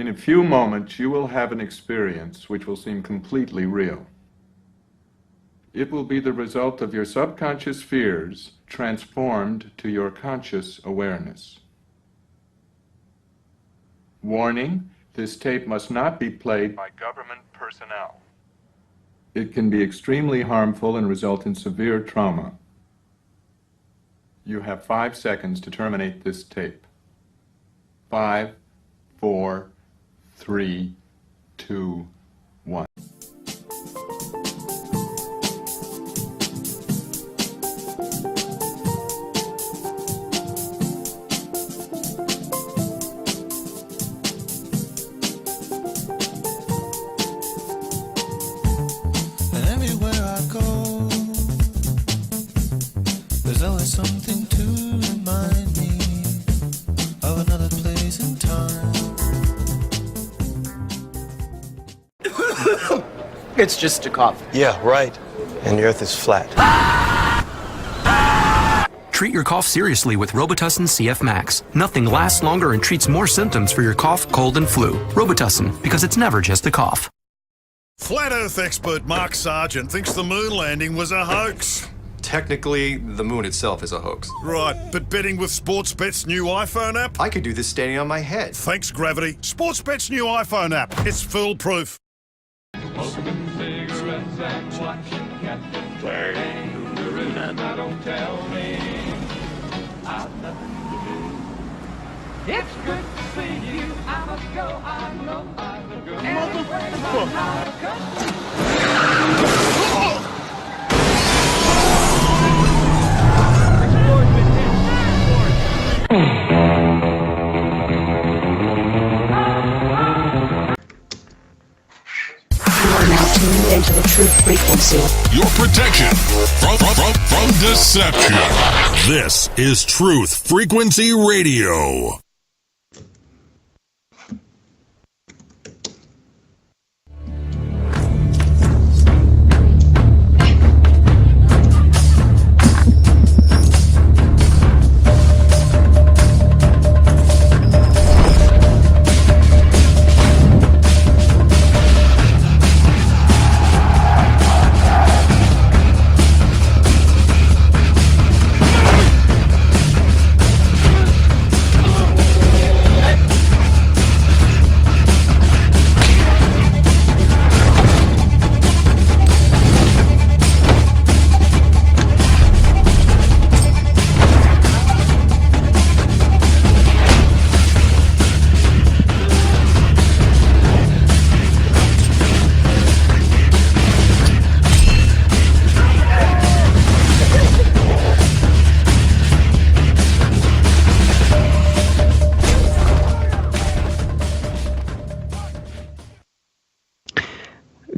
In a few moments, you will have an experience which will seem completely real. It will be the result of your subconscious fears transformed to your conscious awareness. Warning, this tape must not be played by government personnel. It can be extremely harmful and result in severe trauma. You have 5 seconds to terminate this tape. 5, 4, 3, 2, 1. And everywhere I go, there's always something to remind me of another place and time. It's just a cough. Yeah, right. And the earth is flat. Treat your cough seriously with Robitussin CF Max. Nothing lasts longer and treats more symptoms for your cough, cold, and flu. Robitussin, because it's never just a cough. Flat Earth expert Mark Sargent thinks the moon landing was a hoax. Technically, the moon itself is a hoax. Right, but betting with Sportsbet's new iPhone app? I could do this standing on my head. Thanks, Gravity. Sportsbet's new iPhone app. It's foolproof. Smoking cigarettes and watching Captain Flirting. Who there is, now don't tell me. I've nothing to do. It's good to see you. I must go. I know I will go. Tuned into the truth frequency. Your protection from deception. This is Truth Frequency Radio.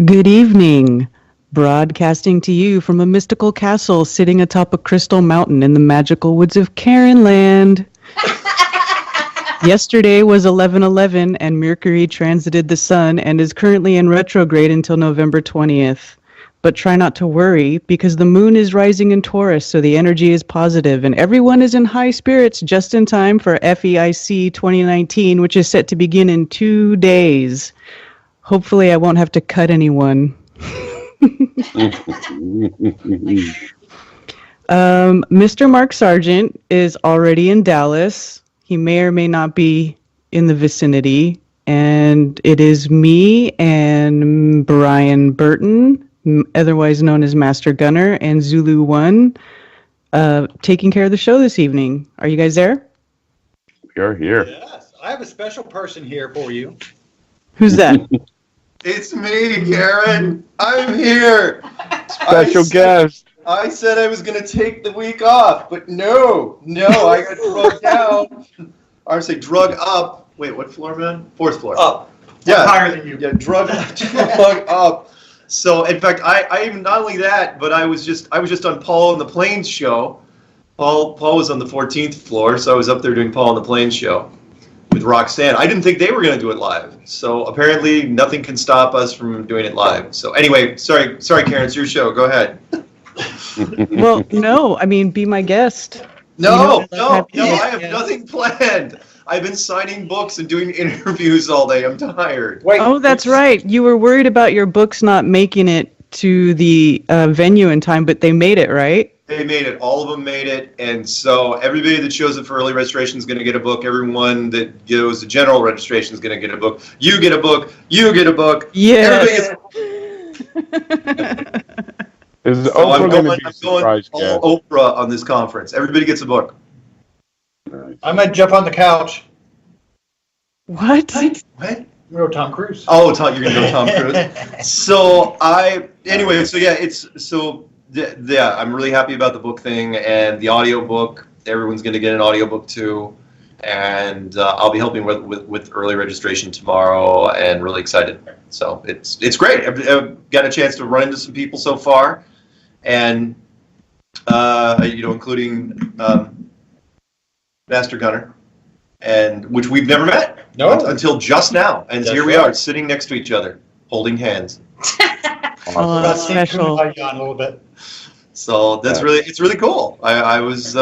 Good evening. Broadcasting to you from a mystical castle sitting atop a crystal mountain in the magical woods of Karenland. Yesterday was 11/11 and Mercury transited the sun and is currently in retrograde until November 20th. But try not to worry because the moon is rising in Taurus, so the energy is positive and everyone is in high spirits just in time for FEIC 2019, which is set to begin in 2 days. Hopefully I won't have to cut anyone. Mr. Mark Sargent is already in Dallas. He may or may not be in the vicinity. And it is me and Brian Burton, otherwise known as Master Gunner, and Zuluone, taking care of the show this evening. Are you guys there? We are here. Yes, I have a special person here for you. Who's that? It's me, Karen. I'm here. Special guest. I said I was going to take the week off, but no, I got drugged down. Or I say drug up. Wait, what floor, man? 4th floor. Up. Yeah. Higher than you. Yeah, drug up. So, in fact, I even not only that, but I was just on Paul and the Plains show. Paul was on the 14th floor, so I was up there doing Paul and the Plains show with Roxanne. I didn't think they were going to do it live. So apparently nothing can stop us from doing it live. So anyway, sorry, Karen, it's your show. Go ahead. Well, no, I mean, be my guest. No, I have nothing planned. I've been signing books and doing interviews all day. I'm tired. Wait. Oh, that's right. You were worried about your books not making it to the venue in time, but they made it, right? They made it. All of them made it. And so everybody that shows up for early registration is going to get a book. Everyone that goes to general registration is going to get a book. You get a book. You get a book. Yes. Is So Oprah I'm going going to be a surprise guest? all Oprah on this conference. Everybody gets a book. Nice. I might jump on the couch. What? What? Go Tom Cruise. Oh, Tom, you're going to go Tom Cruise. So yeah, I'm really happy about the book thing and the audio book. Everyone's going to get an audio book too. And I'll be helping with early registration tomorrow and really excited. So it's great. I've got a chance to run into some people so far. And, including Master Gunner, and which we've never met until just now. And here we are sitting next to each other, holding hands. Oh, that's special. A little bit. So it's really cool. It was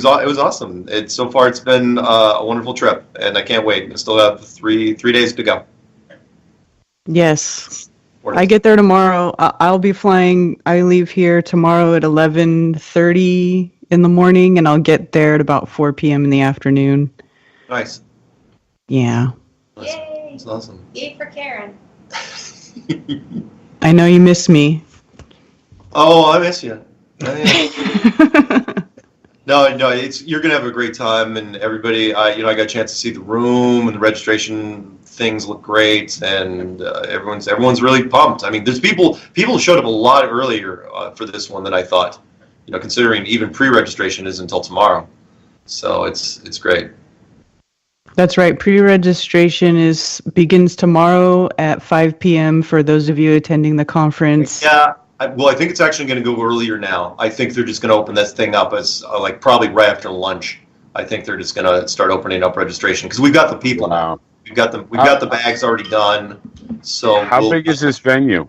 awesome. So far it's been a wonderful trip, and I can't wait. I still have three days to go. Yes. I get there tomorrow. I'll be flying. I leave here tomorrow at 11:30 in the morning, and I'll get there at about 4 p.m. in the afternoon. Nice. Yeah. Yay! That's awesome. Yay for Karen. I know you miss me. Oh, I miss you. No, you're gonna have a great time, and everybody. I got a chance to see the room, and the registration things look great, and everyone's really pumped. I mean, there's people showed up a lot earlier for this one than I thought. Considering even pre-registration is until tomorrow, so it's great. That's right. Pre-registration begins tomorrow at 5 p.m. for those of you attending the conference. Yeah. I think it's actually going to go earlier now. I think they're just going to open this thing up as probably right after lunch. I think they're just going to start opening up registration because we've got the people now. We've got the bags already done. So how big is this venue?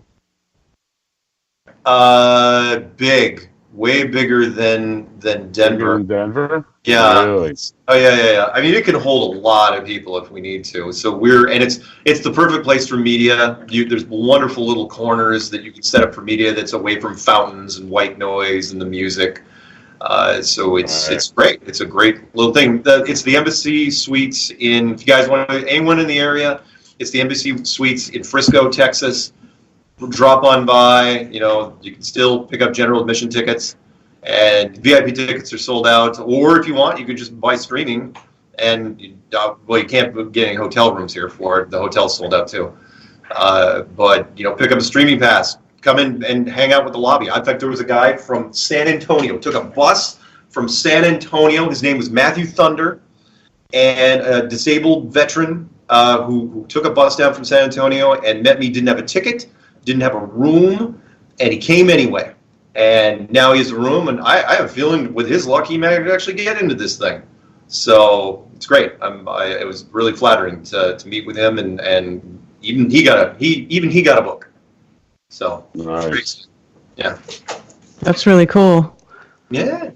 Big, way bigger than Denver. Bigger than Denver? Yeah. Really? Oh yeah. I mean, it can hold a lot of people if we need to. So it's the perfect place for media. There's wonderful little corners that you can set up for media that's away from fountains and white noise and the music. So it's great. It's a great little thing. It's the Embassy Suites if you guys want anyone in the area, it's the Embassy Suites in Frisco, Texas. Drop on by. You can still pick up general admission tickets. And VIP tickets are sold out, or if you want, you could just buy streaming. And you can't get any hotel rooms here for it. The hotel's sold out too. But pick up a streaming pass. Come in and hang out with the lobby. In fact, there was a guy from San Antonio. Took a bus from San Antonio. His name was Matthew Thunder, and a disabled veteran who took a bus down from San Antonio and met me. Didn't have a ticket, didn't have a room, and he came anyway. And now he has a room, and I have a feeling with his luck he might actually get into this thing. So it's great. It was really flattering to meet with him, and even he got a book. So nice. Yeah, that's really cool. Yeah,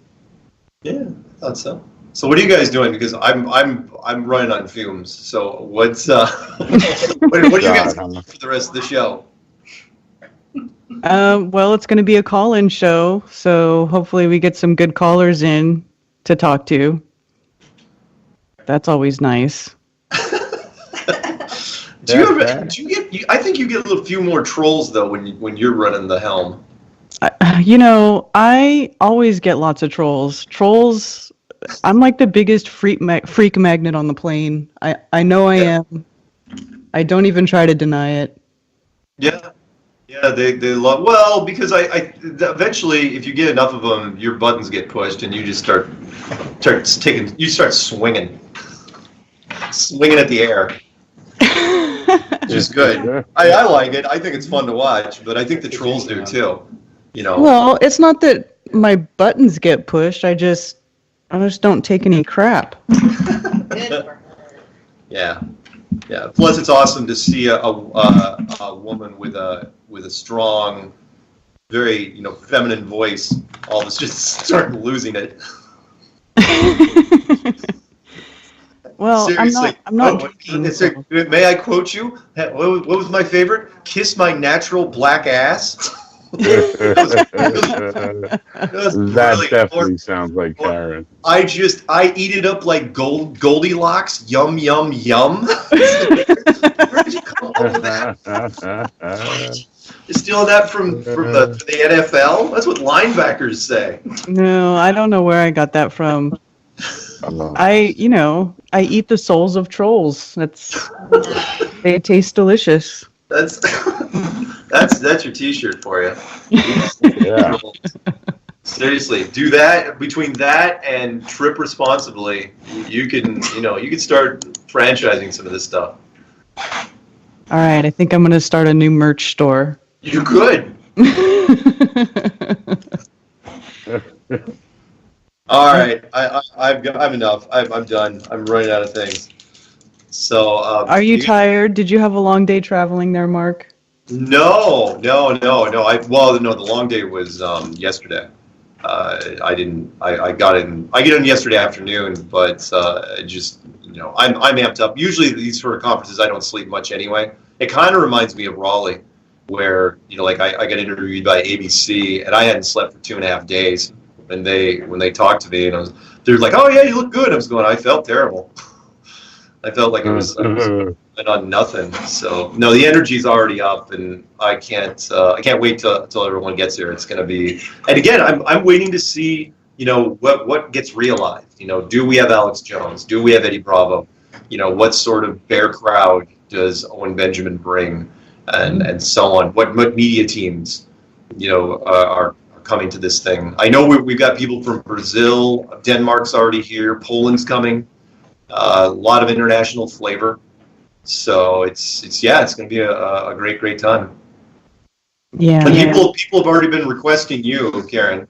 I thought so. So what are you guys doing? Because I'm running on fumes. So what are you guys doing for the rest of the show? Well, it's going to be a call-in show, so hopefully we get some good callers in to talk to. That's always nice. I think you get a few more trolls though when you're running the helm. I always get lots of trolls. Trolls. I'm like the biggest freak magnet on the plane. I know I am. I don't even try to deny it. Yeah. Yeah, they love because I eventually if you get enough of them, your buttons get pushed and you just start swinging at the air, which is good. I like it. I think it's fun to watch, but I think the trolls do too. Well, it's not that my buttons get pushed. I just don't take any crap. Yeah. Plus, it's awesome to see a woman with a strong, very feminine voice. All of us just start losing it. Well, Seriously. I'm not Oh, drinking. may I quote you? What was my favorite? Kiss my natural black ass. That definitely sounds like Karen. I eat it up like Goldilocks. Yum, yum, yum. Where did you come up with that? You're stealing that from the NFL? That's what linebackers say. No, I don't know where I got that from. I eat the souls of trolls. They taste delicious. That's your T-shirt for you. Yeah. Seriously, do that. Between that and trip responsibly, you can start franchising some of this stuff. All right, I think I'm going to start a new merch store. You could. All right, I've enough. I'm done. I'm running out of things. So. Are you tired? Did you have a long day traveling there, Mark? No. The long day was yesterday. I get in yesterday afternoon, but I'm amped up. Usually these sort of conferences, I don't sleep much anyway. It kind of reminds me of Raleigh, where I got interviewed by ABC and I hadn't slept for 2.5 days. And when they talked to me, and they're like, "Oh yeah, you look good." I was going, I felt terrible. I felt like I was on nothing. So no, the energy's already up, and I can't wait till everyone gets here. It's going to be, and again, I'm waiting to see what gets realized. Do we have Alex Jones? Do we have Eddie Bravo? What sort of bear crowd does Owen Benjamin bring, and so on. What media teams are coming to this thing. I know we've got people from Brazil, Denmark's already here, Poland's coming. A lot of international flavor, so it's going to be a great time. Yeah. And people have already been requesting you, Karen.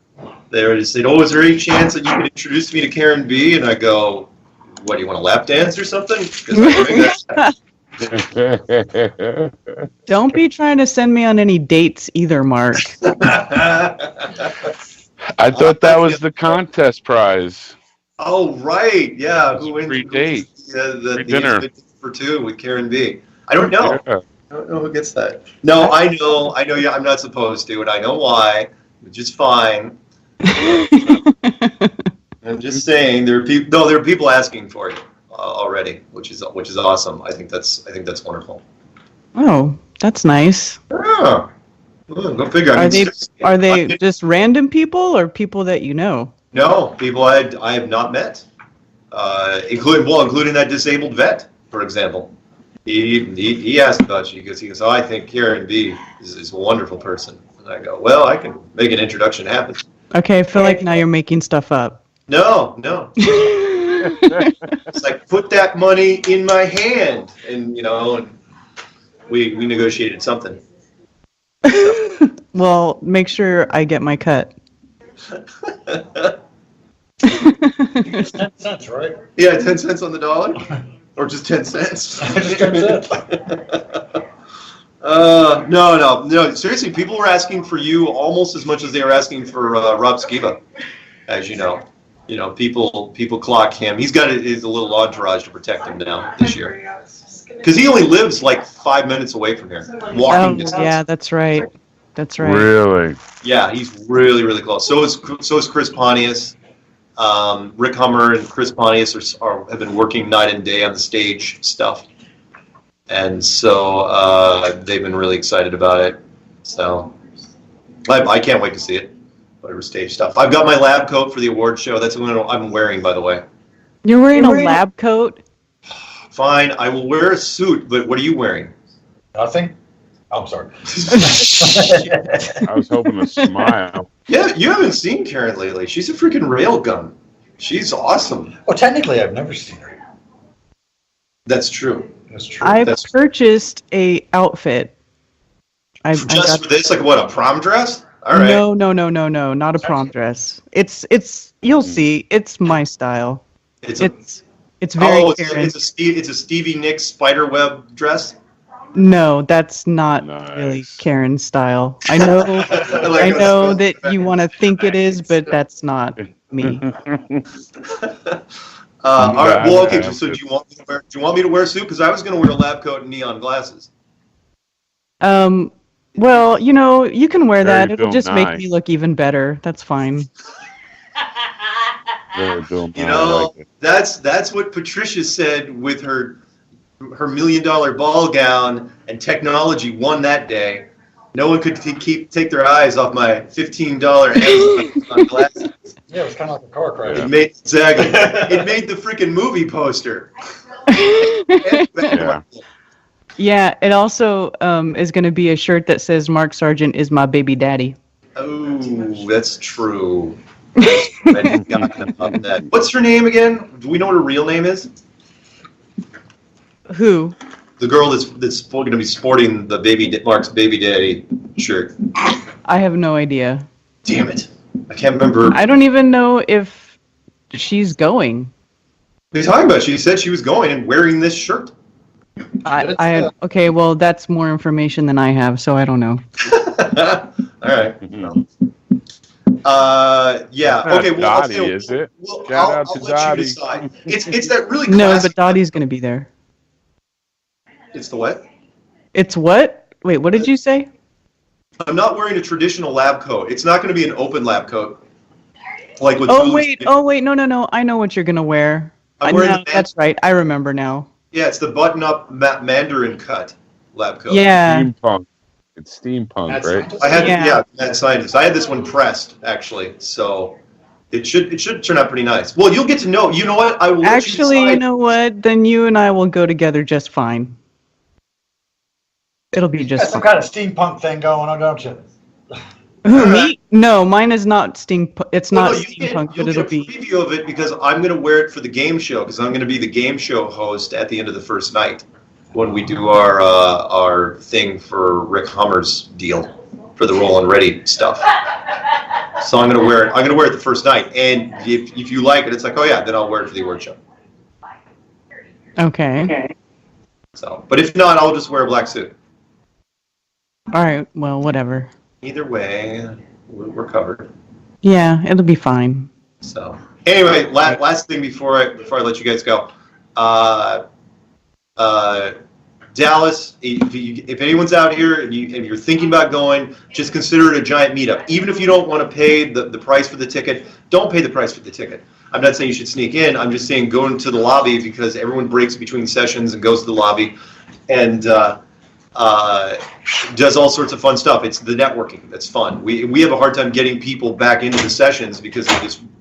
They already said, "Oh, is there any chance that you could introduce me to Karen B?" And I go, "What, do you want a lap dance or something?" Don't be trying to send me on any dates either, Mark. I thought that was the contest prize. Oh, right. Yeah. Who wins free date? The dinner for two with Karen B. I don't know. Yeah. I don't know who gets that. No, I know. Yeah, I'm not supposed to, and I know why, which is fine. I'm just saying there are people. No, there are people asking for it already, which is awesome. I think that's wonderful. Oh, that's nice. Yeah. Go figure. Are they just random people or people that you know? No, people I have not met, including that disabled vet, for example. He asked about you because he goes, "Oh, I think Karen B is a wonderful person." And I go, "Well, I can make an introduction happen." Okay, I feel like now you're making stuff up. No. It's like, put that money in my hand, and and we negotiated something. Well, make sure I get my cut. 10 cents, right? Yeah, 10 cents on the dollar, or just 10 cents. Just 10 cents. No. Seriously, people were asking for you almost as much as they were asking for Rob Skiba, as you know. People clock him. He's got a little entourage to protect him now this year, because he only lives like 5 minutes away from here, walking distance. Yeah, that's right. That's right. Really? Yeah, he's really, really close. So is Chris Pontius. Rick Hummer and Chris Pontius have been working night and day on the stage stuff, and so they've been really excited about it. So I can't wait to see it. Whatever stage stuff. I've got my lab coat for the award show. That's what I'm wearing, by the way. You're wearing a lab coat? Fine, I will wear a suit. But what are you wearing? Nothing. I'm sorry. I was hoping to smile. Yeah, you haven't seen Karen lately. She's a freaking railgun. She's awesome. Well, technically, I've never seen her. That's true. That's true. I purchased a outfit. Just for this, like what, a prom dress? All right. No, not a prom dress. It's you'll see. It's my style. It's very Karen. It's a Stevie Nicks spiderweb dress. No, that's not really Karen's style. I know, I know that you want to think it is, but that's not me. All right. Well, okay. So do you want me to wear a suit? Because I was going to wear a lab coat and neon glasses. Well, you can wear that. It'll Bill just make Nye. me look even better. That's fine. Bill Nye, You know, I like it. that's what Patricia said with her $1 million ball gown, and technology won that day. No one could take their eyes off my $15 Amazon glasses. Yeah, it was kind of like a car crash. It made it made the freaking movie poster. Yeah. Yeah, it also is going to be a shirt that says Mark Sargent is my baby daddy. Oh, that's true. I'd forgotten about that. What's her name again? Do we know what her real name is? Who? The girl that's going to be sporting the Mark's baby daddy shirt. I have no idea. Damn it! I can't remember. I don't even know if she's going. What are you talking about? She said she was going and wearing this shirt. Okay, well, that's more information than I have, so I don't know. All right. Yeah. Okay. Well, Dottie, is it? Shout out to I'll let Dottie. you decide. It's that really No, classic. but Dottie's going to be there. It's the what? It's what? Wait, what did you say? I'm not wearing a traditional lab coat. It's not going to be an open lab coat. Like what? Oh wait, no. I know what you're going to wear. I'm wearing No, that's right. I remember now. Yeah, it's the button-up Mandarin cut lab coat. Yeah. Steampunk. It's steampunk, right? I had Mad Scientist. I had this one pressed actually, so it should turn out pretty nice. Well, you'll get to know. You know what? I will. Actually, let you know what? Then you and I will go together just fine. It'll be just Got some fine. kind of steampunk thing going on, don't you? Who, me? No, mine is not steampunk. It's not you steampunk, you'll but it'll get a be. preview of it because I'm going to wear it for the game show because I'm going to be the game show host at the end of the first night when we do our thing for Rick Hummer's deal for the Roll and Ready stuff. So I'm going to wear it. I'm going to wear it the first night, and if you like it, it's like, oh yeah, then I'll wear it for the award show. Okay. So, but if not, I'll just wear a black suit. All right. Well, whatever. Either way, we're covered. Yeah, it'll be fine. So anyway, last thing before I let you guys go, Dallas. If anyone's out here and you're thinking about going, just consider it a giant meetup. Even if you don't want to pay the price for the ticket, don't pay the price for the ticket. I'm not saying you should sneak in. I'm just saying go into the lobby because everyone breaks between sessions and goes to the lobby, and does all sorts of fun stuff. It's the networking that's fun. We have a hard time getting people back into the sessions because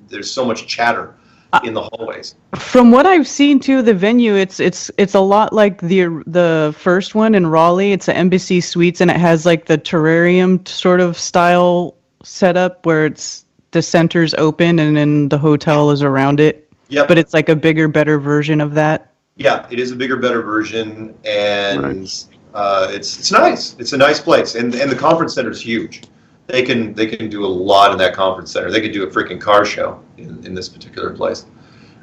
there's so much chatter in the hallways. From what I've seen too, the venue it's a lot like the first one in Raleigh. It's the Embassy Suites, and it has like the terrarium sort of style setup where it's the center's open and then the hotel is around it. Yeah. But it's like a bigger, better version of that. Yeah, it is a bigger, better version, and it's nice. It's a nice place, and the conference center is huge. They can do a lot in that conference center. They could do a freaking car show in this particular place.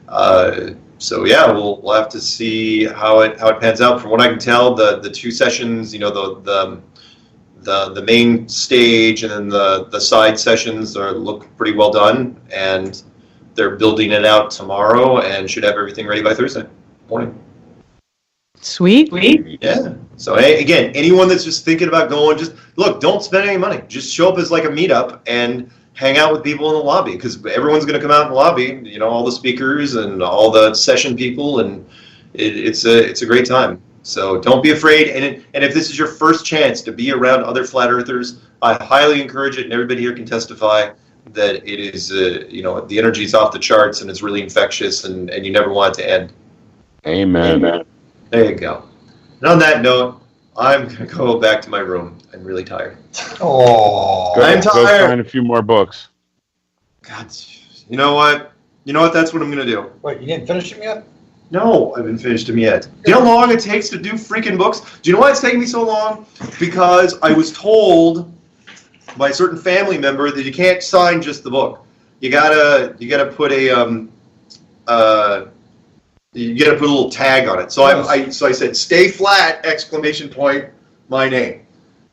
So yeah, we'll have to see how it pans out. From what I can tell, the two sessions, the main stage and then the side sessions look pretty well done, and they're building it out tomorrow and should have everything ready by Thursday morning. Sweet. Yeah. So hey, again, anyone that's just thinking about going, just look, don't spend any money. Just show up as like a meetup and hang out with people in the lobby because everyone's going to come out in the lobby. All the speakers and all the session people, and it's a great time. So don't be afraid. And if this is your first chance to be around other flat earthers, I highly encourage it. And everybody here can testify that it is, the energy's off the charts and it's really infectious, and you never want it to end. Amen. There you go. And on that note, I'm going to go back to my room. I'm really tired. Oh, I'm Go tired. find a few more books. God, you know what? That's what I'm going to do. wait, you didn't finish them yet? No, I haven't finished them yet. Do you know how long it takes to do freaking books? Do you know why it's taking me so long? Because I was told by a certain family member that you can't sign just the book. You gotta put you gotta put a little tag on it. So I said, "Stay flat!" ! My name.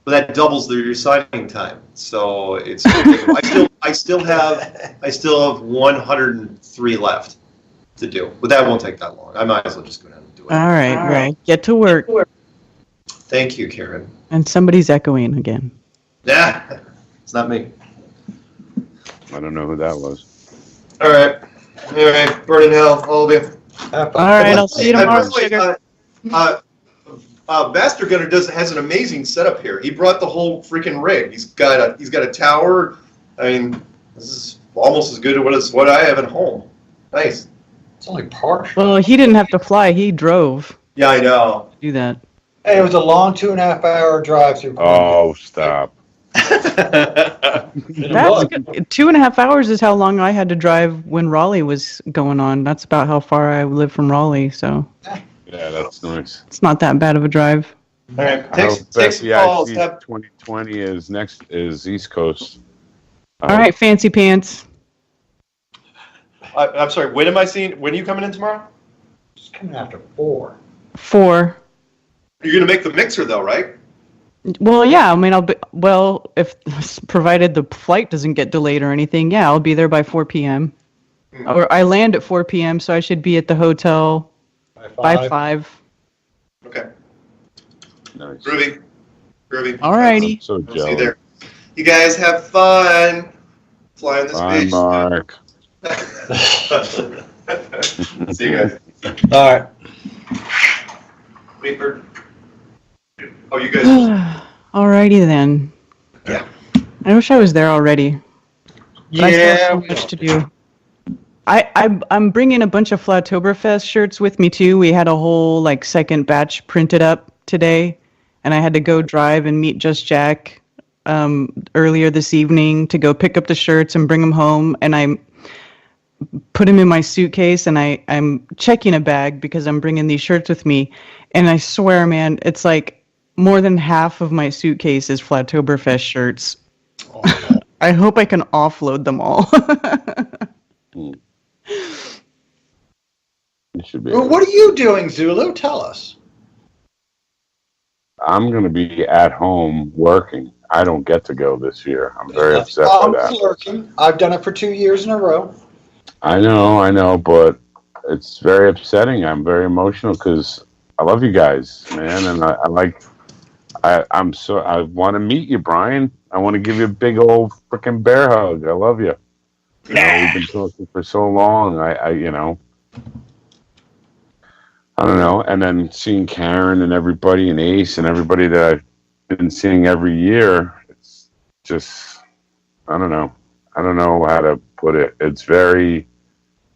But that doubles your signing time. So it's I still have 103 left to do. But that won't take that long. I might as well just go down and do it. All right, well, get to work. Thank you, Karen. And somebody's echoing again. Yeah, it's not me. I don't know who that was. All right. Burn in hell, all of you. All right, I'll see you tomorrow, sugar. Master Gunner has an amazing setup here. He brought the whole freaking rig. He's got a tower. I mean, this is almost as good as what I have at home. Nice. It's only partial. Well, he didn't have to fly. He drove. Yeah, I know. Do that. Hey, it was a long 2.5-hour drive through Columbia. Oh, stop. That's good. 2.5 hours is how long I had to drive when Raleigh was going on. That's about how far I live from Raleigh, so. Yeah, that's nice. It's not that bad of a drive. All right, I hope take some calls. FEIC 2020 is East Coast. All right, fancy pants. I'm sorry, when am I seeing? When are you coming in tomorrow? Just coming after 4. 4. You're going to make the mixer, though, right? Well, yeah. I mean, if provided the flight doesn't get delayed or anything, yeah, I'll be there by 4 p.m. Or I land at 4 p.m., so I should be at the hotel by 5. Okay. Nice. Groovy. All righty. So See you jealous. there. You guys have fun flying this Bye, beach. Mark. See you guys. All right. Wait for. Oh, you guys. Alrighty then. Yeah. I wish I was there already. But I still have Yeah. so much to do. I'm bringing a bunch of Flatoberfest shirts with me too. We had a whole second batch printed up today, and I had to go drive and meet Just Jack earlier this evening to go pick up the shirts and bring them home. And I put them in my suitcase, and I'm checking a bag because I'm bringing these shirts with me. And I swear, man, it's more than half of my suitcase is Flatoberfest shirts. Oh, I hope I can offload them all. You should be. Well, what are you doing, Zulu? Tell us. I'm going to be at home working. I don't get to go this year. I'm very upset by that. Lurking. I've done it for 2 years in a row. I know, but it's very upsetting. I'm very emotional because I love you guys, man, and I want to meet you, Brian. I want to give you a big old freaking bear hug. I love you. We've been talking for so long. I don't know. And then seeing Karen and everybody and Ace and everybody that I've been seeing every year, it's just, I don't know. I don't know how to put it. It's very,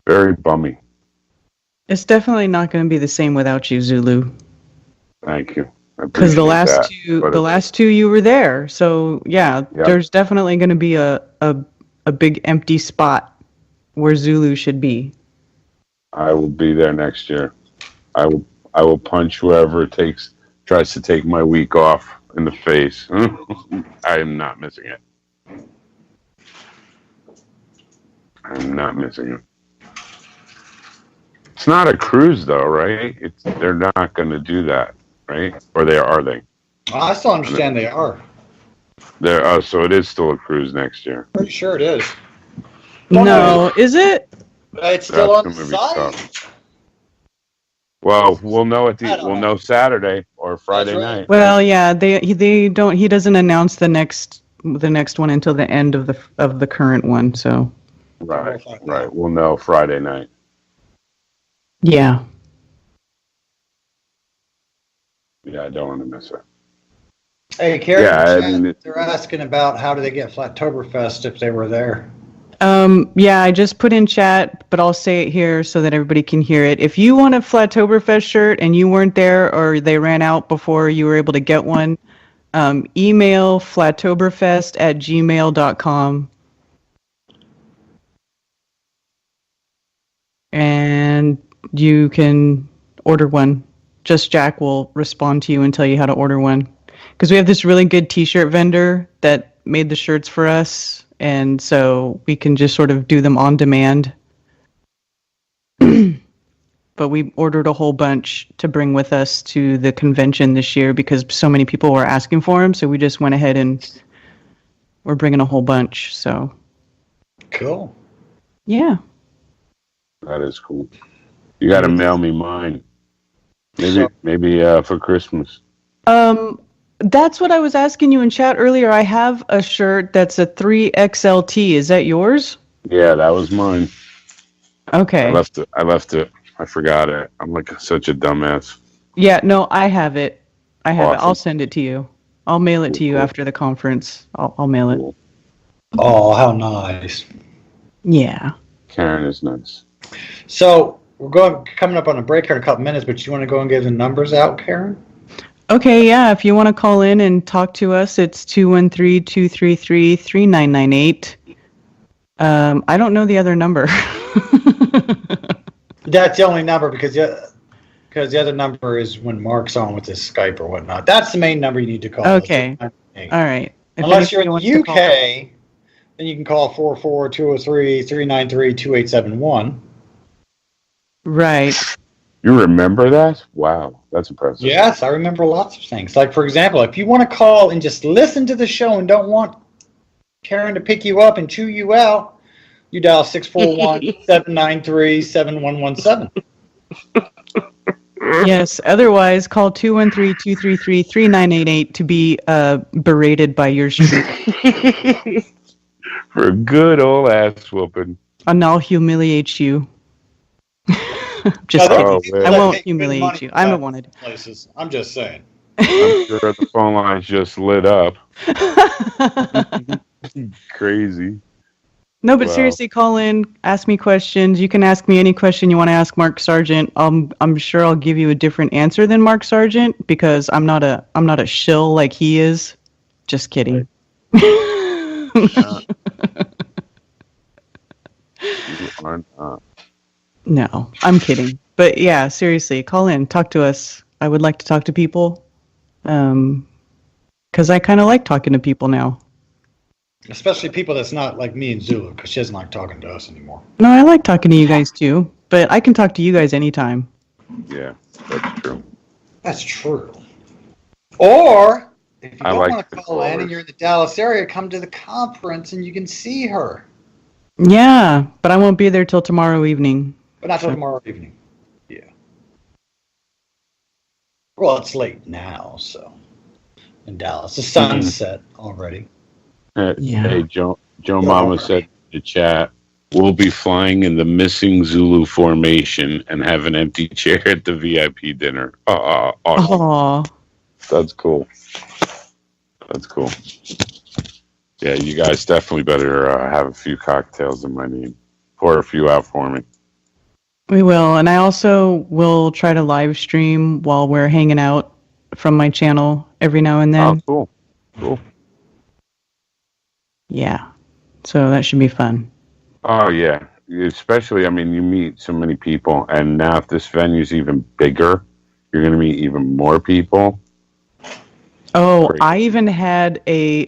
very bummy. It's definitely not going to be the same without you, Zulu. Thank you. Because the last two you were there. So yeah, there's definitely going to be a big empty spot where Zulu should be. I will be there next year. I will punch whoever tries to take my week off in the face. I am not missing it. I'm not missing it. It's not a cruise though, right? They're not going to do that, right? Or are they? I still understand they are. So it is still a cruise next year. Pretty sure it is. No, is it? It's still on the That's site. gonna be tough. Well, we'll know know Saturday or Friday night. Well, yeah, they don't. He doesn't announce the next one until the end of the current one. So. Right. We'll know Friday night. Yeah. Yeah, I don't want to miss it. Hey, Karen, Yeah, they're asking about how do they get Flatoberfest if they were there. Yeah, I just put in chat, but I'll say it here so that everybody can hear it. If you want a Flatoberfest shirt and you weren't there or they ran out before you were able to get one, email flatoberfest@gmail.com. And you can order one. Just Jack will respond to you and tell you how to order one. Because we have this really good t-shirt vendor that made the shirts for us. And so we can just sort of do them on demand. But we ordered a whole bunch to bring with us to the convention this year because so many people were asking for them. So we just went ahead and we're bringing a whole bunch. So cool. Yeah. That is cool. You got to mail me mine. Maybe for Christmas. That's what I was asking you in chat earlier. I have a shirt that's a 3XLT. Is that yours? Yeah, that was mine. Okay. I left it. I forgot it. I'm like such a dumbass. Yeah, no, I have it. I have it. Awesome. I'll send it to you. I'll mail it to you after the conference. I'll mail it. Oh, how nice. Yeah. Karen is nice. So we're coming up on a break here in a couple minutes, but you want to go and give the numbers out, Karen? Okay, yeah. If you want to call in and talk to us, it's 213-233-3998. I don't know the other number. That's the only number because the other number is when Mark's on with his Skype or whatnot. That's the main number you need to call. Okay. All right. Unless you're in the UK, then you can call 44203-393-2871. Right. You remember that? Wow, that's impressive. Yes, I remember lots of things. Like, for example, if you want to call and just listen to the show and don't want Karen to pick you up and chew you out, you dial 641-793-7117. Yes, otherwise call 213-233-3988 to be berated by your street. For a good old ass whooping. And I'll humiliate you. Just kidding. I won't humiliate you. I'm wanted. Places. I'm just saying. I'm sure the phone lines just lit up. Crazy. No, but seriously, call in, ask me questions. You can ask me any question you want to ask Mark Sargent. I'm sure I'll give you a different answer than Mark Sargent because I'm not a shill like he is. Just kidding. No, I'm kidding. But yeah, seriously, call in, talk to us. I would like to talk to people, because I kind of like talking to people now. Especially people that's not like me and Zulu, because she doesn't like talking to us anymore. No, I like talking to you guys too, but I can talk to you guys anytime. Yeah, that's true. That's true. Or if you don't like want to call in and you're in the Dallas area, come to the conference and you can see her. Yeah, but I won't be there till tomorrow evening. But not till tomorrow evening. Yeah. Well, it's late now, so in Dallas, the sun's set already. Hey, Joe Mama said in the chat, we'll be flying in the missing Zulu formation and have an empty chair at the VIP dinner. Awesome. Aww. That's cool. That's cool. Yeah, you guys definitely better have a few cocktails in my name. Pour a few out for me. We will, and I also will try to live stream while we're hanging out from my channel every now and then. Oh, cool. Yeah, so that should be fun. Oh, yeah. Especially, I mean, you meet so many people, and now if this venue's even bigger, you're going to meet even more people. Oh, great. I even had a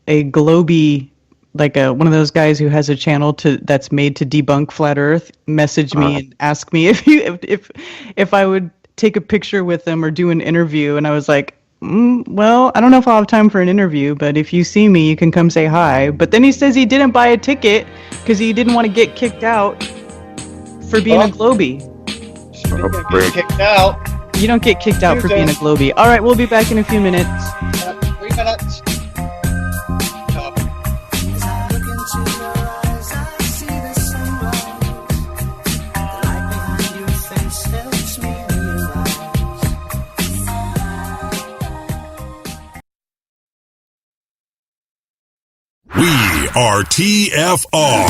Globy, like one of those guys who has a channel that's made to debunk flat Earth, message me and ask me if I would take a picture with them or do an interview, and I was like, well, I don't know if I'll have time for an interview, but if you see me, you can come say hi. But then he says he didn't buy a ticket because he didn't want to get kicked out for being a Globy. Get kicked out. You don't get kicked out for being a Globy. All right, we'll be back in a few minutes. 3 minutes. We are TFR.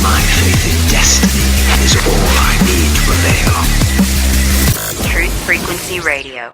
My faith in destiny is all I need to prevail. Truth Frequency Radio.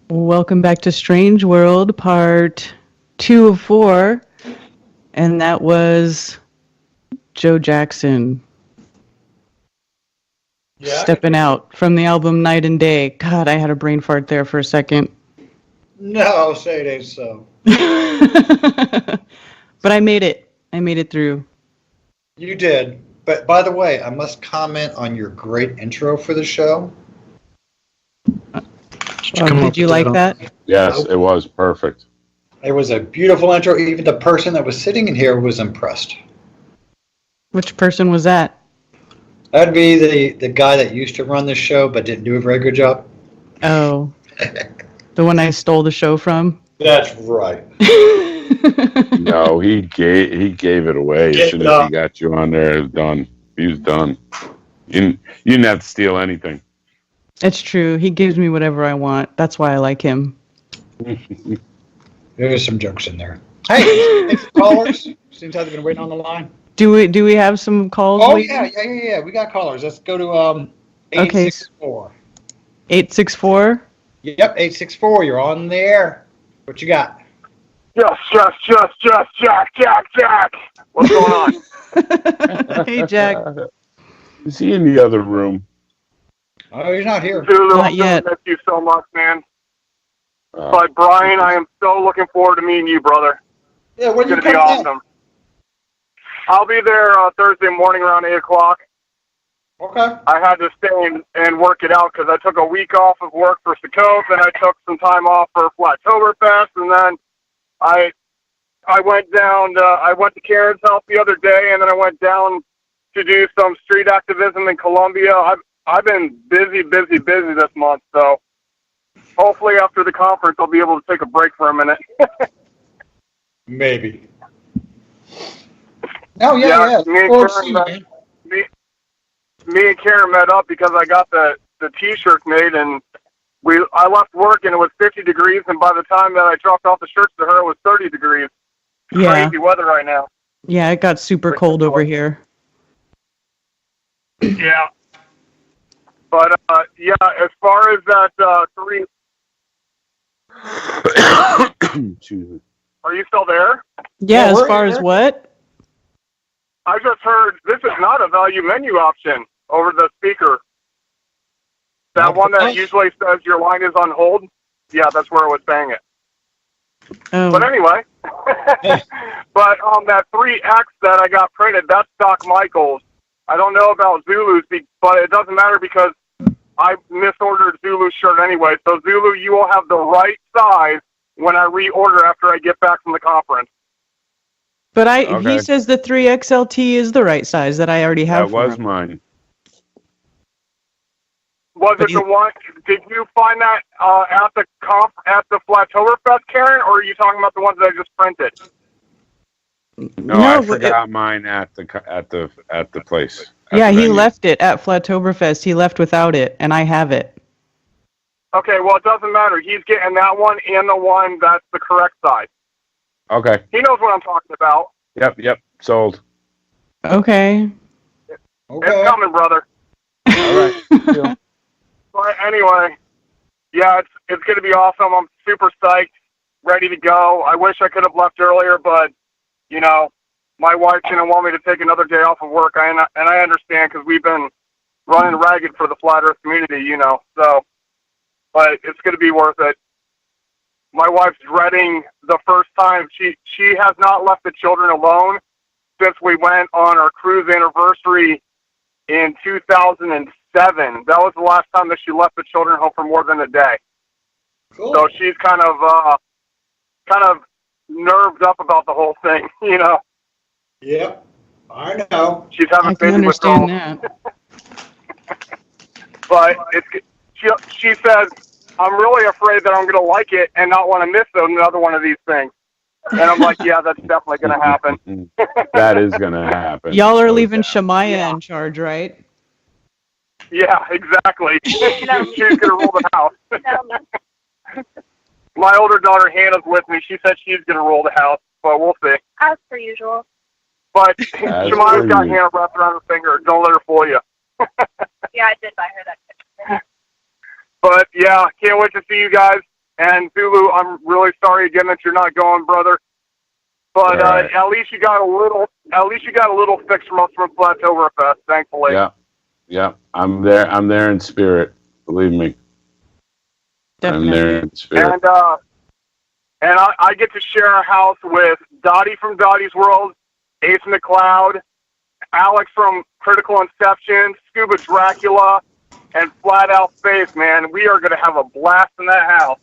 Welcome back to Strange World, part 2 of 4. And that was Joe Jackson. Yeah. Stepping out from the album Night and Day. God, I had a brain fart there for a second. No, say it ain't so. But I made it. I made it through. You did. But by the way, I must comment on your great intro for the show. Did you like that? Yes, it was perfect. It was a beautiful intro. Even the person that was sitting in here was impressed. Which person was that? That'd be the guy that used to run the show but didn't do a very good job. Oh. The one I stole the show from? That's right. No, he gave it away as soon as he got you on there. It was done. He was done. You didn't have to steal anything. It's true. He gives me whatever I want. That's why I like him. There's some jokes in there. Hey, callers. Seems like they've been waiting on the line. Do we have some calls? Oh waiting? yeah. We got callers. Let's go to 864. 864. Yep, 864. You're on the air. What you got? Jack. What's going on? Hey, Jack. Is he in the other room? Oh, he's not here. Zulu, Not yet. I miss you so much, man. But Brian, I am so looking forward to meeting you, brother. Yeah, when it's you going to be awesome. I'll be there Thursday morning around 8 o'clock. Okay. I had to stay and work it out because I took a week off of work for Sakos, and I took some time off for Flattoberfest, and then I went down. I went to Karen's house the other day, and then I went down to do some street activism in Colombia. I've been busy this month, so hopefully after the conference I'll be able to take a break for a minute. Maybe. Oh yeah. Me and Karen met up because I got the T-shirts made, and I left work and it was 50 degrees, and by the time that I dropped off the shirts to her, it was 30 degrees. Yeah. Crazy weather right now. Yeah, it got super cold over here. Yeah. But yeah, as far as that three. Are you still there? Yeah, as far as what? I just heard this is not a value menu option over the speaker. That one that usually says your line is on hold. Yeah, that's where it was saying it. Oh. But anyway, but on that 3X that I got printed, that's Doc Michael's. I don't know about Zulu's, but it doesn't matter because I misordered Zulu's shirt anyway. So Zulu, you will have the right size when I reorder after I get back from the conference. But he says the 3XLT is the right size that I already have. That was mine. Was it the one? Did you find that at the Flattoberfest, Karen, or are you talking about the ones that I just printed? No, I forgot mine at the place. Yeah, he left it at Flattoberfest. He left without it, and I have it. Okay, well, it doesn't matter. He's getting that one and the one that's the correct size. Okay. He knows what I'm talking about. Yep. Sold. Okay. It's coming, brother. All right. But anyway, yeah, it's going to be awesome. I'm super psyched, ready to go. I wish I could have left earlier, but, you know, my wife's going to want me to take another day off of work, and I understand because we've been running ragged for the Flat Earth community, you know. So, but it's going to be worth it. My wife's dreading the first time. She has not left the children alone since we went on our cruise anniversary in 2007. That was the last time that she left the children home for more than a day. Cool. So she's kind of nerved up about the whole thing, you know. Yep, I know. She's having baby withdrawal. But she says, I'm really afraid that I'm going to like it and not want to miss another one of these things. And I'm like, yeah, that's definitely going to happen. That is going to happen. Y'all are leaving Shamaya in charge, right? Yeah, exactly. She's going to rule the house. My older daughter Hannah's with me. She said she's going to rule the house, but we'll see. As per usual. But Shamaya's got Hannah wrapped around her finger. Don't let her fool you. Yeah, I did buy her that picture. But yeah, can't wait to see you guys. And Zulu, I'm really sorry again that you're not going, brother. But right. at least you got a little fix from us from Flatoverfest, thankfully. Yeah. I'm there in spirit. Believe me. Definitely. I'm there in spirit. And I get to share a house with Dottie from Dottie's World, Ace McCloud, Alex from Critical Inception, Scuba Dracula, and Flat Out Space, man. We are going to have a blast in that house.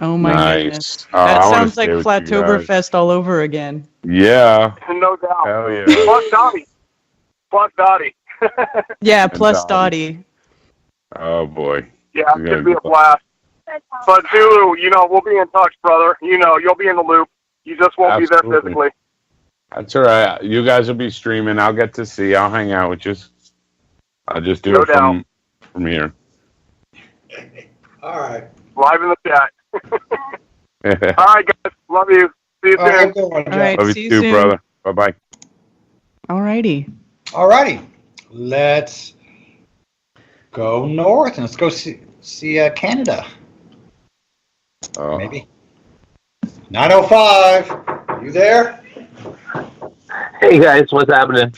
Oh my Nice. goodness. Oh, That I wanna sounds like stay with you guys. Flatoverfest all over again. Yeah. No doubt. Hell yeah. Plus Dottie. Yeah, And plus Dottie. Dottie. Oh boy. Yeah, it's going to be a blast. But Zulu, we'll be in touch, brother. You'll be in the loop. You just won't be there physically. That's all right. You guys will be streaming. I'll get to see. I'll hang out with you. I'll just do it from here. All right. Live in the chat. All right, guys. Love you. See you soon. All right, Love see you you too, soon. brother. Bye-bye. All righty. All righty. Let's go north and let's go see Canada. Maybe. 905. You there? Hey guys, what's happening?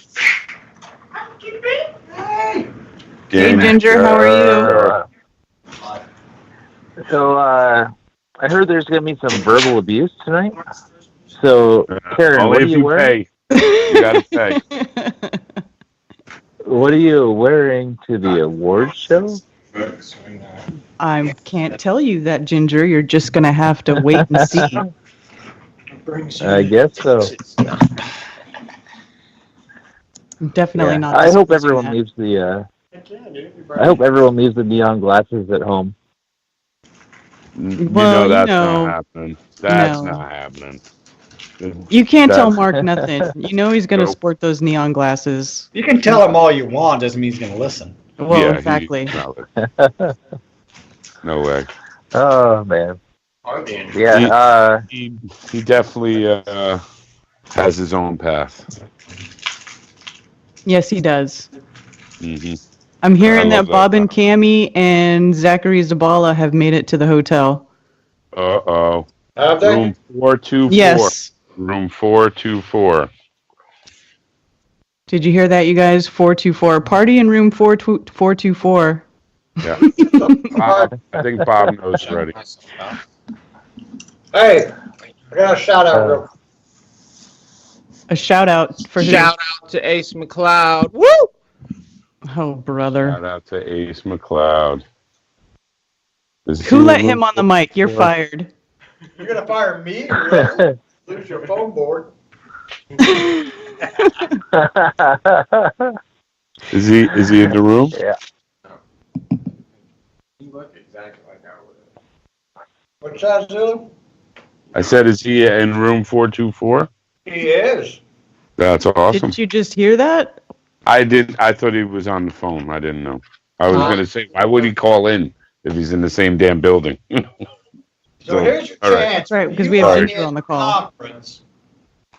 Hey Ginger, how are you? So, I heard there's going to be some verbal abuse tonight. So, Karen, only what are if you wearing? pay. You gotta pay. What are you wearing to the awards show? I can't tell you that, Ginger. You're just going to have to wait and see. I guess so. Definitely not. I hope everyone leaves the. I hope everyone leaves the neon glasses at home. Well, that's not happening. That's not happening. You can't tell Mark nothing. You know he's going to sport those neon glasses. You can tell him all you want, doesn't mean he's going to listen. Well, exactly. No way. Oh man. Yeah. He definitely has his own path. Yes, he does. Mm-hmm. I'm hearing I love that Bob and Cammie and Zachary Zabala have made it to the hotel. Uh-oh. Have they? Room 424. Yes. Room 424. Did you hear that, you guys? 424. Party in room 424. Yeah. Bob, I think Bob knows already. Hey, I got a shout out real quick. A shout out for Shout out to Ace McCloud. Woo! Oh, brother. Shout out to Ace McCloud. Who let him on the mic? You're fired. You're going to fire me? Really? Lose your phone board. Is he in the room? Yeah. You look exactly like I would. What's that, Zulu? I said, is he in room 424? He is. That's awesome. Didn't you just hear that? I didn't. I thought he was on the phone. I didn't know. I was going to say, why would he call in if he's in the same damn building? So here's your all right. chance. Right, because You we have wanna Ginger get on the call. Conference.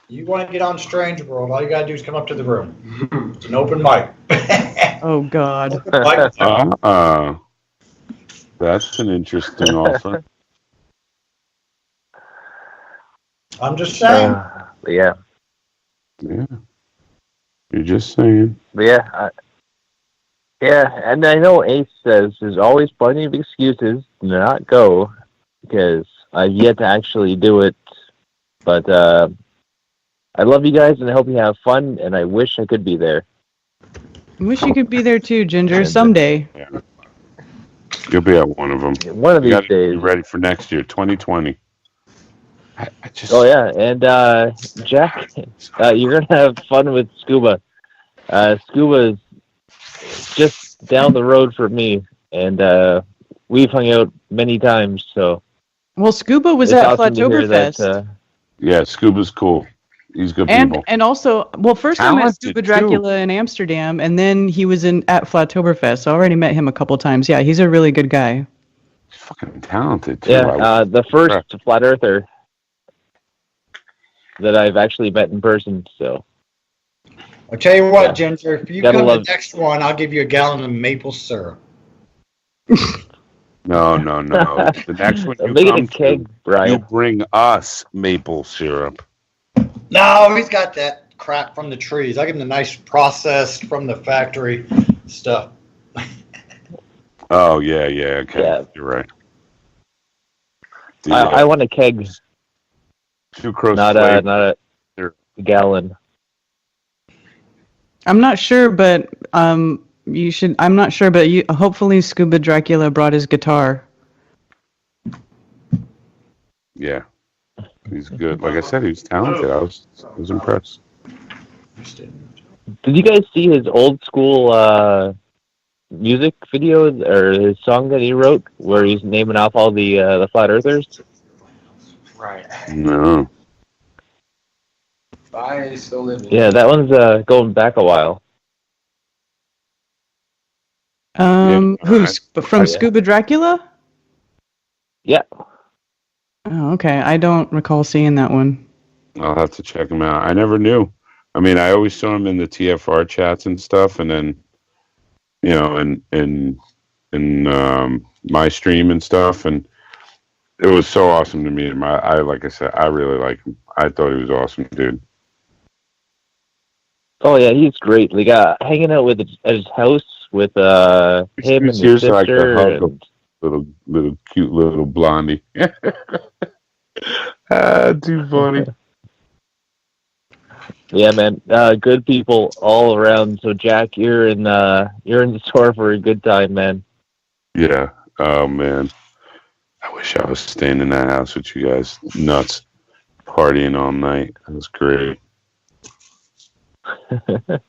You want to get on Strange World, all you got to do is come up to the room. It's an open mic. Oh, God. That's an interesting offer. I'm just saying. Yeah. Yeah. You're just saying. Yeah. And I know Ace says there's always plenty of excuses to not go because I've yet to actually do it. But I love you guys and I hope you have fun and I wish I could be there. I wish you could be there too, Ginger, someday. Yeah. You'll be at one of them. One of these days. days. Be ready for next year, 2020. Oh yeah, and Jack, you're gonna have fun with Scuba. Scuba's just down the road from me, and we've hung out many times. So. Well, Scuba was at Flatoverfest. Yeah, Scuba's cool. He's good people. And also, well, first I met Talented, Scuba Dracula in Amsterdam, and then he was at Flatoverfest. So I already met him a couple times. Yeah, he's a really good guy. He's fucking talented too. Yeah, the first flat earther that I've actually met in person. So. I'll tell you what, Ginger, if you Gotta come to love- the next one, I'll give you a gallon of maple syrup. No. The next one you Make it a come keg, to, Brian. you bring us maple syrup. No, he's got that crap from the trees. I give him the nice processed from the factory stuff. Oh, yeah, okay. Yeah. You're right. I want a keg. Sucrose not a gallon. I'm not sure, but you should. I'm not sure, but hopefully Scuba Dracula brought his guitar. Yeah. He's good. Like I said, he was talented. I was impressed. Did you guys see his old school music video or his song that he wrote, where he's naming off all the flat earthers? Right. No. I still live in. Yeah, that one's going back a while. Who's from Scuba Dracula? Yeah. Oh, okay. I don't recall seeing that one. I'll have to check him out. I never knew. I mean, I always saw him in the TFR chats and stuff, and then, you know, in my stream and stuff, and it was so awesome to meet him. I like I said, I really like him. I thought he was awesome, dude. Oh yeah, he's great. Like hanging out with at his house with him and his sister. Like a hug of little cute little blondie. Too funny. Yeah, man. Good people all around. So Jack, you're in the store for a good time, man. Yeah. Oh man. I wish I was staying in that house with you guys. Nuts. Partying all night. It was great. All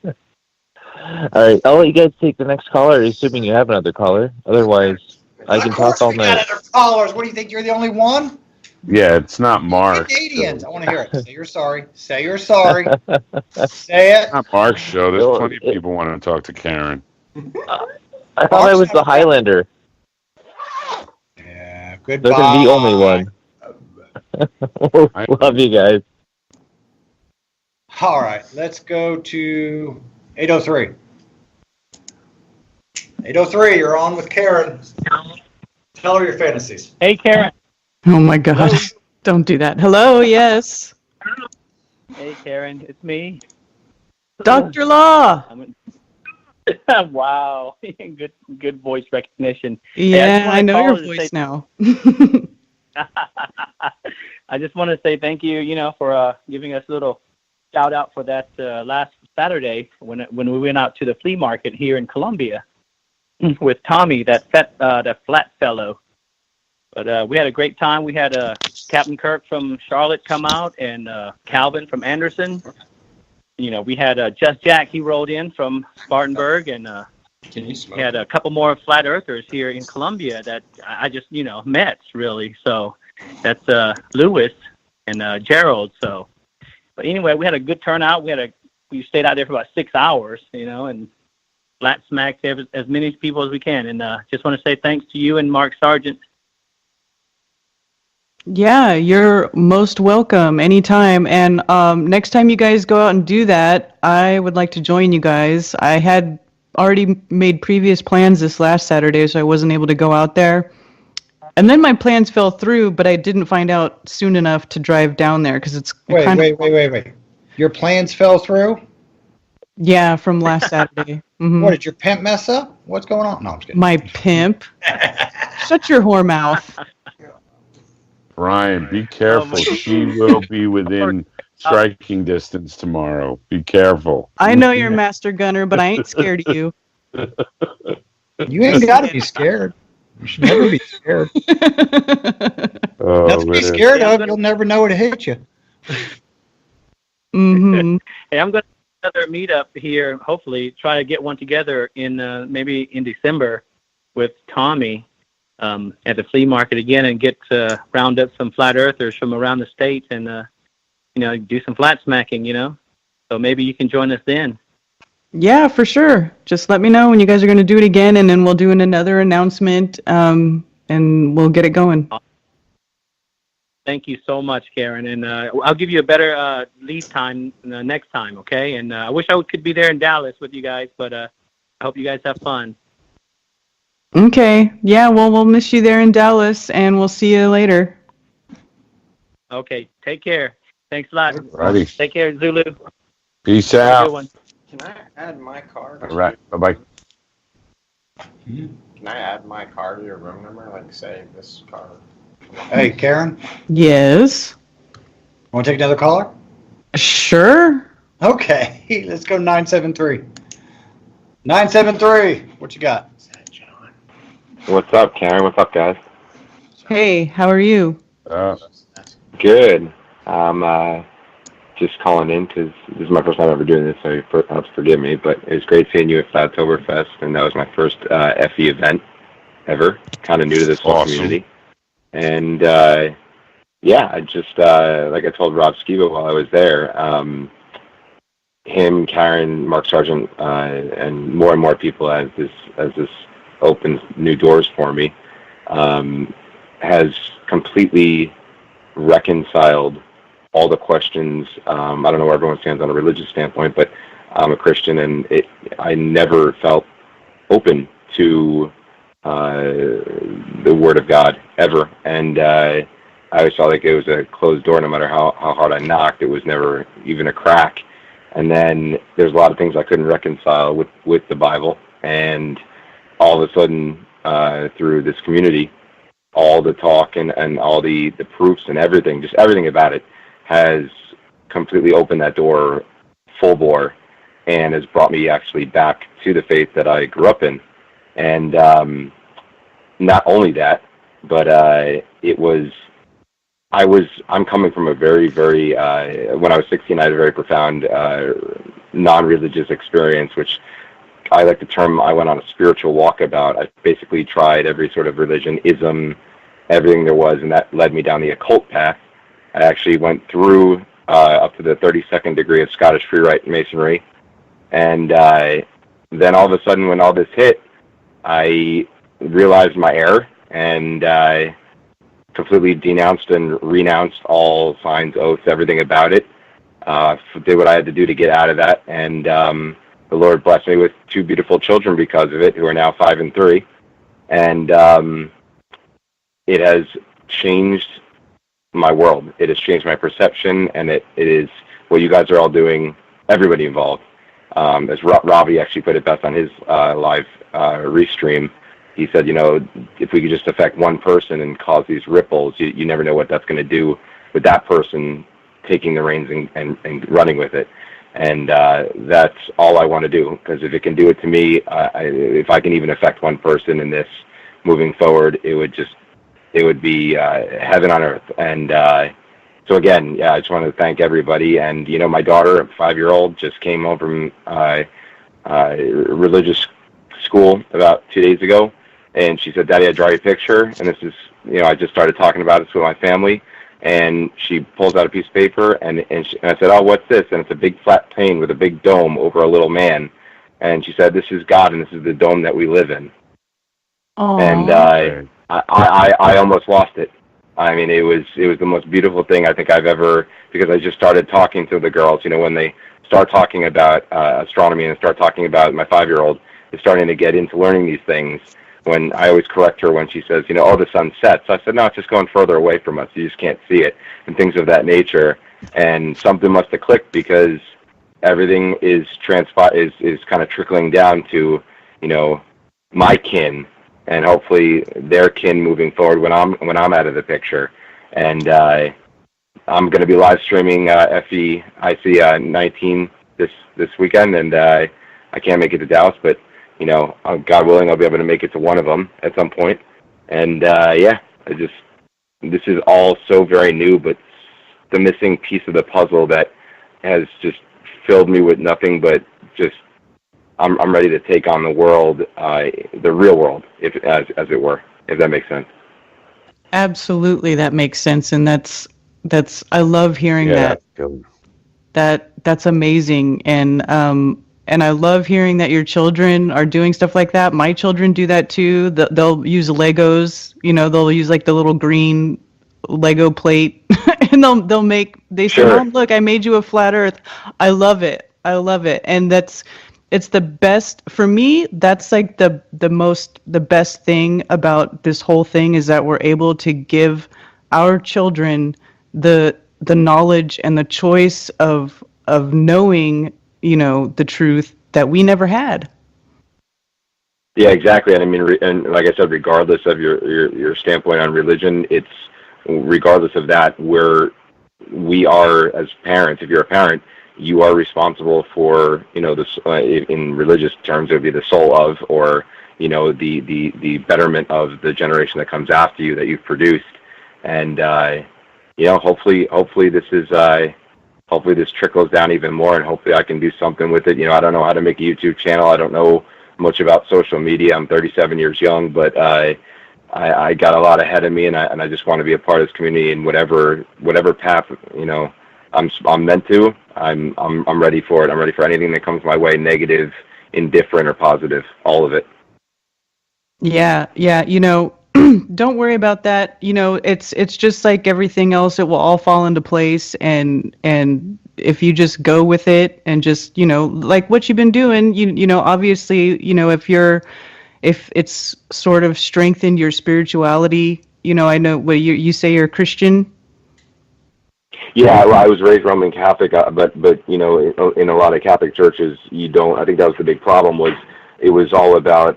right, I'll let you guys take the next caller, assuming you have another caller. Otherwise, I can talk all night. Other callers. What do you think? You're the only one? Yeah, it's not Mark. Canadians. I want to hear it. Say you're sorry. Say you're sorry. Say it. It's not Mark's show. There's plenty of people wanting to talk to Karen. I thought I was the Highlander. Yeah, goodbye. They're the only one. Love you guys. All right, let's go to 803. 803, you're on with Karen. Tell her your fantasies. Hey, Karen. Oh my God! Don't do that. Hello, yes. Hey, Karen, it's me. Dr. Law. Wow, good voice recognition. Yeah, hey, I know your voice now. I just want to say thank you, for giving us a little shout out for that last Saturday when we went out to the flea market here in Columbia with Tommy, that flat fellow. But we had a great time. We had Captain Kirk from Charlotte come out and Calvin from Anderson. We had Just Jack. He rolled in from Spartanburg, and we had a couple more flat earthers here in Columbia that I just met really. So that's Lewis and Gerald. So, but anyway, we had a good turnout. We stayed out there for about 6 hours, and flat smacked as many people as we can. And just want to say thanks to you and Mark Sargent. Yeah, you're most welcome anytime. And next time you guys go out and do that, I would like to join you guys. I had already made previous plans this last Saturday, so I wasn't able to go out there. And then my plans fell through, but I didn't find out soon enough to drive down there because it's Wait. Your plans fell through? Yeah, from last Saturday. Mm-hmm. What, did your pimp mess up? What's going on? No, I'm just kidding. My pimp? Shut your whore mouth. Brian, be careful. She will be within striking distance tomorrow. Be careful. I know you're Master Gunner, but I ain't scared of you. You ain't got to be scared. You should never be scared. Nothing to be scared of. You'll never know to hit you. Mm-hmm. Hey, I'm going to another meetup here. Hopefully, try to get one together in maybe in December with Tommy at the flea market again, and get round up some flat earthers from around the state, and do some flat smacking. So maybe you can join us then. Yeah, for sure. Just let me know when you guys are going to do it again, and then we'll do another announcement, and we'll get it going. Thank you so much, Karen, and I'll give you a better lead time next time, okay? And I wish I could be there in Dallas with you guys, but I hope you guys have fun. Okay. Yeah, well, we'll miss you there in Dallas, and we'll see you later. Okay, take care. Thanks a lot. Alrighty. Take care, Zulu. Peace Have a out. good one. Can I add my card? All right. Bye-bye. Can I add my card to your room number? Like, say this card. Hey, Karen, Yes. want to take another caller? Sure. Okay, let's go 973. 973, what you got? What's up, Karen? What's up, guys? Hey, how are you? Good. I'm just calling in because this is my first time ever doing this, so you have to forgive me. But it was great seeing you at Flattoberfest, and that was my first FE event ever. Kind of new to this whole community. And yeah, I just like I told Rob Skiba while I was there, him, Karen, Mark Sargent, and more people as this opens new doors for me, has completely reconciled all the questions. I don't know where everyone stands on a religious standpoint, but I'm a Christian, and I never felt open to the Word of God ever, and I always felt like it was a closed door. No matter how hard I knocked, it was never even a crack. And then there's a lot of things I couldn't reconcile with the Bible, and all of a sudden, through this community, all the talk and all the proofs and everything, just everything about it, has completely opened that door full bore, and has brought me actually back to the faith that I grew up in. And not only that, but I'm coming from a very, very, when I was 16, I had a very profound non-religious experience, which I like the term, I went on a spiritual walkabout. I basically tried every sort of religion, ism, everything there was, and that led me down the occult path. I actually went through up to the 32nd degree of Scottish Free Rite Masonry. And then all of a sudden, when all this hit, I realized my error, and I completely denounced and renounced all signs, oaths, everything about it. Did what I had to do to get out of that, and the Lord blessed me with 2 beautiful children because of it, who are now 5 and 3. And it has changed my world. It has changed my perception, and it is what you guys are all doing, everybody involved. As Robbie actually put it best on his live restream, he said, if we could just affect one person and cause these ripples, you never know what that's going to do with that person taking the reins and running with it. And that's all I want to do, because if it can do it to me, if I can even affect one person in this moving forward, it would be heaven on earth. And so again, I just want to thank everybody. And, my daughter, a 5-year-old, just came home from religious school about 2 days ago. And she said, Daddy, I draw you a picture. And this is, I just started talking about this with my family. And she pulls out a piece of paper, and I said, oh, what's this? And it's a big flat plane with a big dome over a little man. And she said, this is God, and this is the dome that we live in. Aww. And I almost lost it. I mean, it was the most beautiful thing I think I've ever, because I just started talking to the girls. When they start talking about astronomy and start talking about, my 5-year-old is starting to get into learning these things. When I always correct her when she says, oh, the sun sets. I said, no, it's just going further away from us. You just can't see it, and things of that nature. And something must have clicked, because everything is kind of trickling down to, my kin, and hopefully their kin moving forward when I'm out of the picture. And I'm going to be live streaming FEIC 19 this weekend, and I can't make it to Dallas, but God willing, I'll be able to make it to one of them at some point. And this is all so very new, but the missing piece of the puzzle that has just filled me with nothing but just, I'm ready to take on the world, the real world, as it were, if that makes sense. Absolutely, that makes sense, and that's I love hearing that. That's amazing, and I love hearing that your children are doing stuff like that. My children do that too. They'll use Legos. They'll use like the little green Lego plate, and they say, Mom, look, I made you a flat Earth. I love it, and it's the best for me. That's like the best thing about this whole thing, is that we're able to give our children the the knowledge and the choice of knowing, the truth that we never had. Yeah, exactly. And I mean, and like I said, regardless of your standpoint on religion, it's regardless of that, we are as parents. If you're a parent, you are responsible for, this in religious terms, it would be the soul of, or the betterment of the generation that comes after you that you've produced. And hopefully this trickles down even more, and hopefully I can do something with it. I don't know how to make a YouTube channel. I don't know much about social media. I'm 37 years young, but I got a lot ahead of me, and I just want to be a part of this community in whatever path I'm meant to. I'm ready for it. I'm ready for anything that comes my way, negative, indifferent, or positive, all of it. Yeah, don't worry about that. It's just like everything else. It will all fall into place, and if you just go with it and just, like what you've been doing, obviously, if it's sort of strengthened your spirituality, I know what you say you're a Christian. Yeah, well, I was raised Roman Catholic, but in a lot of Catholic churches, you don't. I think that was the big problem. It was all about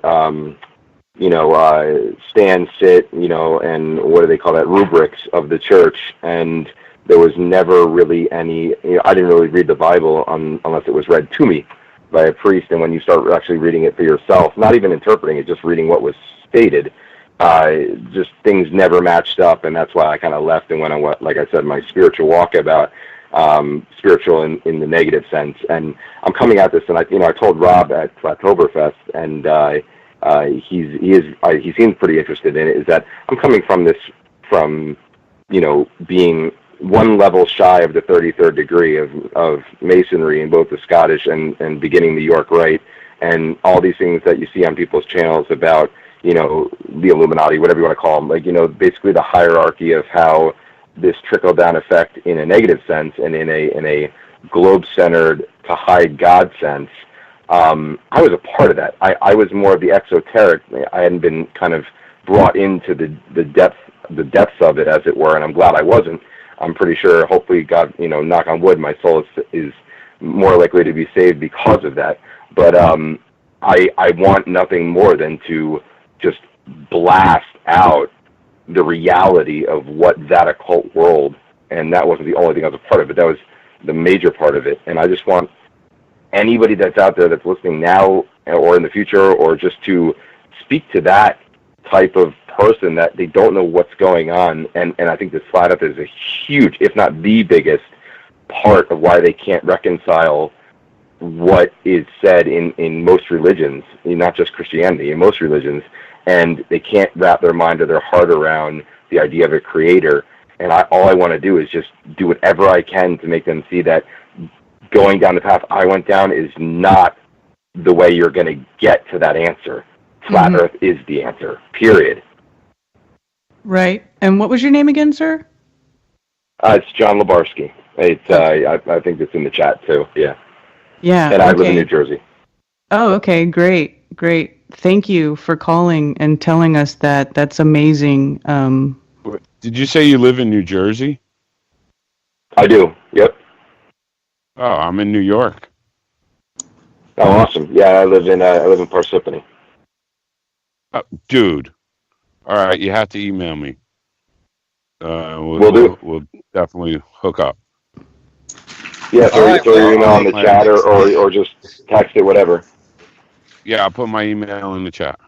stand, sit, and what do they call that, rubrics of the church, and there was never really any. I didn't really read the Bible unless it was read to me by a priest, and when you start actually reading it for yourself, not even interpreting it, just reading what was stated. Just things never matched up, and that's why I kind of left and went on like I said, my spiritual walkabout, spiritual in the negative sense. And I'm coming at this, and I told Rob at Oktoberfest, and he seems pretty interested in it. Is that I'm coming from being one level shy of the 33rd degree of masonry in both the Scottish and beginning the York Rite, and all these things that you see on people's channels about. The Illuminati, whatever you want to call them, basically the hierarchy of how this trickle-down effect in a negative sense and in a globe-centered to hide God sense. I was a part of that. I was more of the exoteric. I hadn't been kind of brought into the depths of it, as it were, and I'm glad I wasn't. I'm pretty sure, hopefully, God, knock on wood, my soul is more likely to be saved because of that. But I want nothing more than to just blast out the reality of what that occult world, and that wasn't the only thing I was a part of it, that was the major part of it. And I just want anybody that's out there that's listening now or in the future, or just to speak to that type of person that they don't know what's going on. And I think this flat earth is a huge, if not the biggest, part of why they can't reconcile what is said in most religions, not just Christianity, in most religions, and they can't wrap their mind or their heart around the idea of a creator. And all I want to do is just do whatever I can to make them see that going down the path I went down is not the way you're going to get to that answer. Flat Earth is the answer, period. Right. And what was your name again, sir? It's John Labarsky. It's I think it's in the chat too. Yeah. Yeah. And I live in New Jersey. Oh, okay. Great. Thank you for calling and telling us that. That's amazing. Did you say you live in New Jersey? I do. Yep. Oh, I'm in New York. Oh, awesome. Yeah, I live in Parsippany. Dude. All right, you have to email me. We'll do. We'll definitely hook up. Yeah, throw your email in the chat or just text it, whatever. Yeah, I'll put my email in the chat.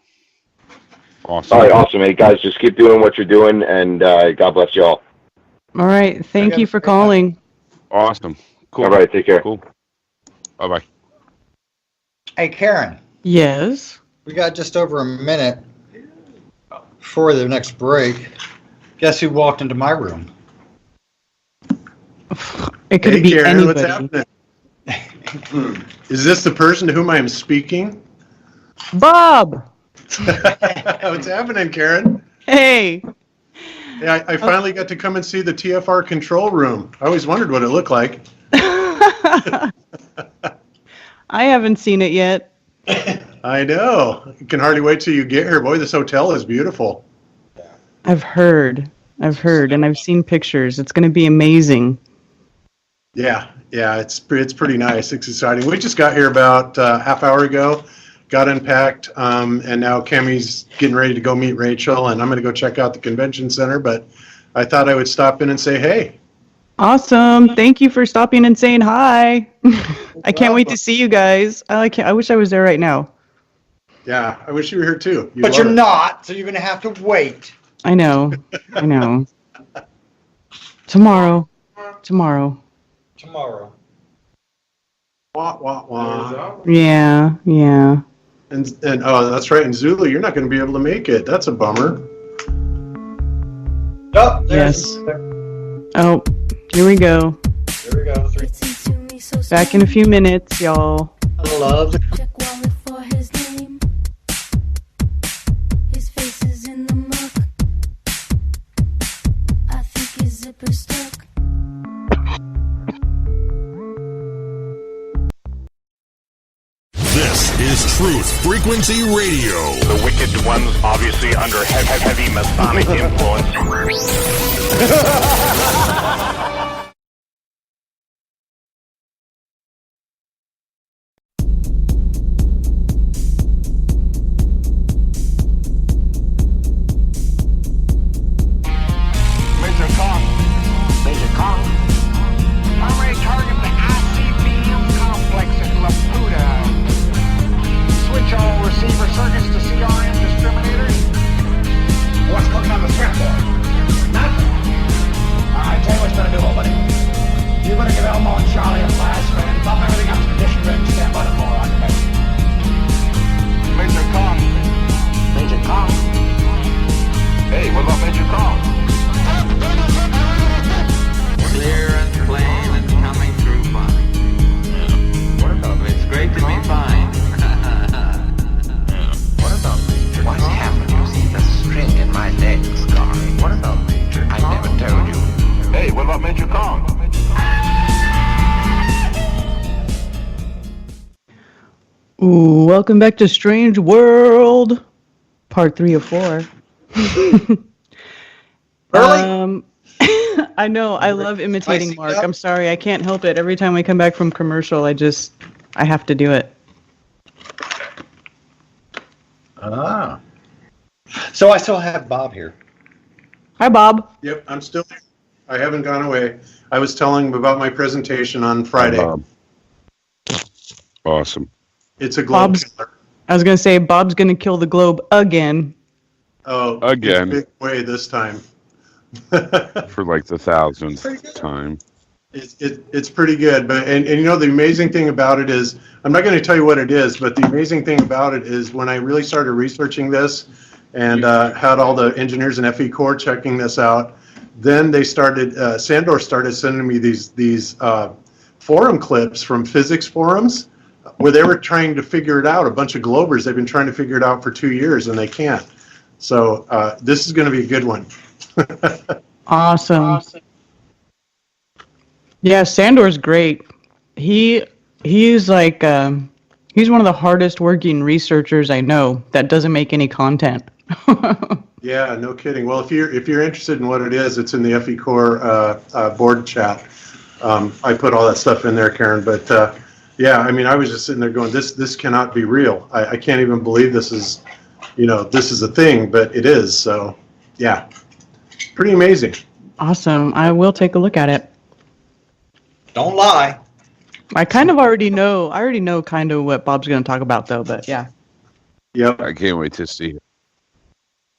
Awesome. All right, awesome. Hey, guys, just keep doing what you're doing, and God bless you all. All right. Thank you for calling. Awesome. Cool. All right, take care. Cool. Bye-bye. Hey, Karen. Yes? We got just over a minute before the next break. Guess who walked into my room? It could be Karen, anybody. what's happening? Is this the person to whom I am speaking? Bob! What's happening, Karen? Hey! Yeah, I finally got to come and see the TFR control room. I always wondered what it looked like. I haven't seen it yet. I know. I can hardly wait till you get here. Boy, this hotel is beautiful. I've heard, and I've seen pictures. It's going to be amazing. Yeah, it's pretty nice. It's exciting. We just got here about half hour ago, got unpacked, and now Cammy's getting ready to go meet Rachel, and I'm going to go check out the convention center. But I thought I would stop in and say hey. Awesome. Thank you for stopping and saying hi. I can't wait to see you guys. I wish I was there right now. Yeah, I wish you were here too. But you're not, so you're going to have to wait. I know. Tomorrow. Wah, wah, wah. Yeah. And oh, that's right. In Zulu, you're not going to be able to make it. That's a bummer. Oh, yes. Oh, here we go. Here we go. Back in a few minutes, y'all. I love it. This is Truth Frequency Radio. The wicked ones obviously under heavy Masonic influence. Major Kong. Primary target the ICBM complex at Laputa. Switch all receiver circuits to CRM discriminators. What's cooking on the threat board? Nothing. Alright, tell you what's gonna do, old buddy. You're gonna give Elmo and Charlie a flash and bump everything up to condition ready to stand by the floor on your base. Major Kong. Major Kong. Hey, what about Major Kong? Clear and plain and coming through fine. What about It's great to be fine. What about Major What's happened? You see the string in my leg scarring. What about Major I never told you. Hey, what about Major Kong? Ooh, welcome back to Strange World, part 3 of 4. Really? I know, I love imitating Mark. I'm sorry, I can't help it. Every time we come back from commercial, I have to do it. Ah. So I still have Bob here. Hi, Bob. Yep, I'm still here. I haven't gone away. I was telling him about my presentation on Friday. Awesome. It's a globe killer. I was going to say, Bob's going to kill the globe again. Oh, Again. Big way this time. For like the 1000th time. It's pretty good, but and you know the amazing thing about it is I'm not going to tell you what it is, but the amazing thing about it is when I really started researching this and had all the engineers in FE Core checking this out, then they started Sandor started sending me these forum clips from physics forums where they were trying to figure it out. A bunch of globers, they've been trying to figure it out for 2 years and they can't. So this is going to be a good one. Awesome. Yeah, Sandor's great. He's like he's one of the hardest working researchers I know that doesn't make any content. Yeah, no kidding. Well, if you're interested in what it is, it's in the FE Core board chat. I put all that stuff in there, Karen. But yeah, I mean, I was just sitting there going, this cannot be real. I can't even believe this is, this is a thing, but it is. So yeah, pretty amazing. Awesome. I will take a look at it. Don't lie. I kind of already know. I already know kind of what Bob's going to talk about, though. But yeah. Yep. I can't wait to see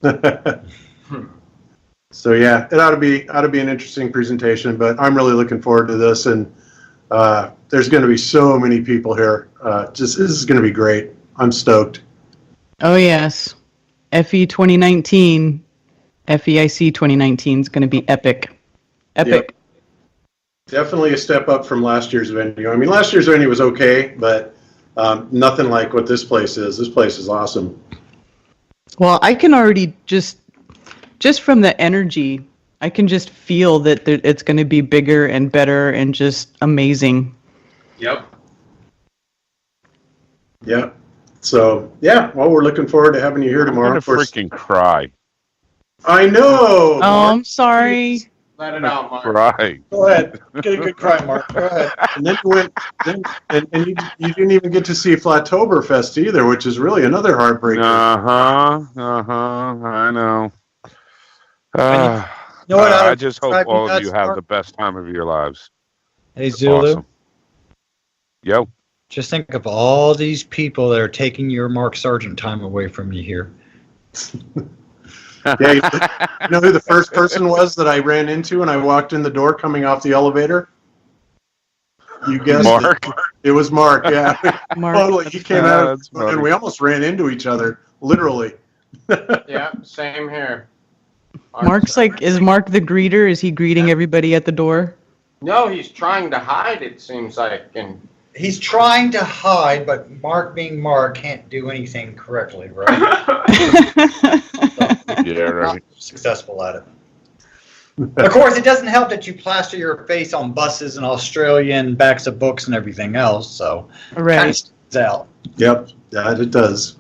it. So yeah, it ought to be an interesting presentation. But I'm really looking forward to this, and there's going to be so many people here. This is going to be great. I'm stoked. Oh yes, FE 2019, FEIC 2019 is going to be epic. Epic. Yep. Definitely a step up from last year's venue. I mean, last year's venue was okay, but nothing like what this place is. This place is awesome. Well, I can already just from the energy, I can just feel that it's going to be bigger and better and just amazing. Yep. Yep. So yeah, well, we're looking forward to having you here tomorrow. I'm gonna freaking cry. I know. Oh, I'm sorry. Let it out, Mark. Right. Go ahead. Get a good cry, Mark. Go ahead. And then you went, and you didn't even get to see Flattoberfest either, which is really another heartbreaker. I know. You know what? I just hope drive me all of nuts, you have Mark? the best time of your lives. Hey, That's Zulu. awesome. Yo. Just think of all these people that are taking your Mark Sargent time away from you here. Yeah, you know who the first person was that I ran into when I walked in the door coming off the elevator? You guessed Mark? It was Mark, yeah. Mark. Totally. He came out That's funny. and we almost ran into each other, literally. Yeah, same here. Mark's like, is Mark the greeter? Is he greeting everybody at the door? No, he's trying to hide, it seems like. And He's trying to hide, but Mark being Mark can't do anything correctly, right? Yeah, right. Not successful at it. Of course, it doesn't help that you plaster your face on buses in Australia and backs of books and everything else, so Right. kind of stands out. Yep, that it does.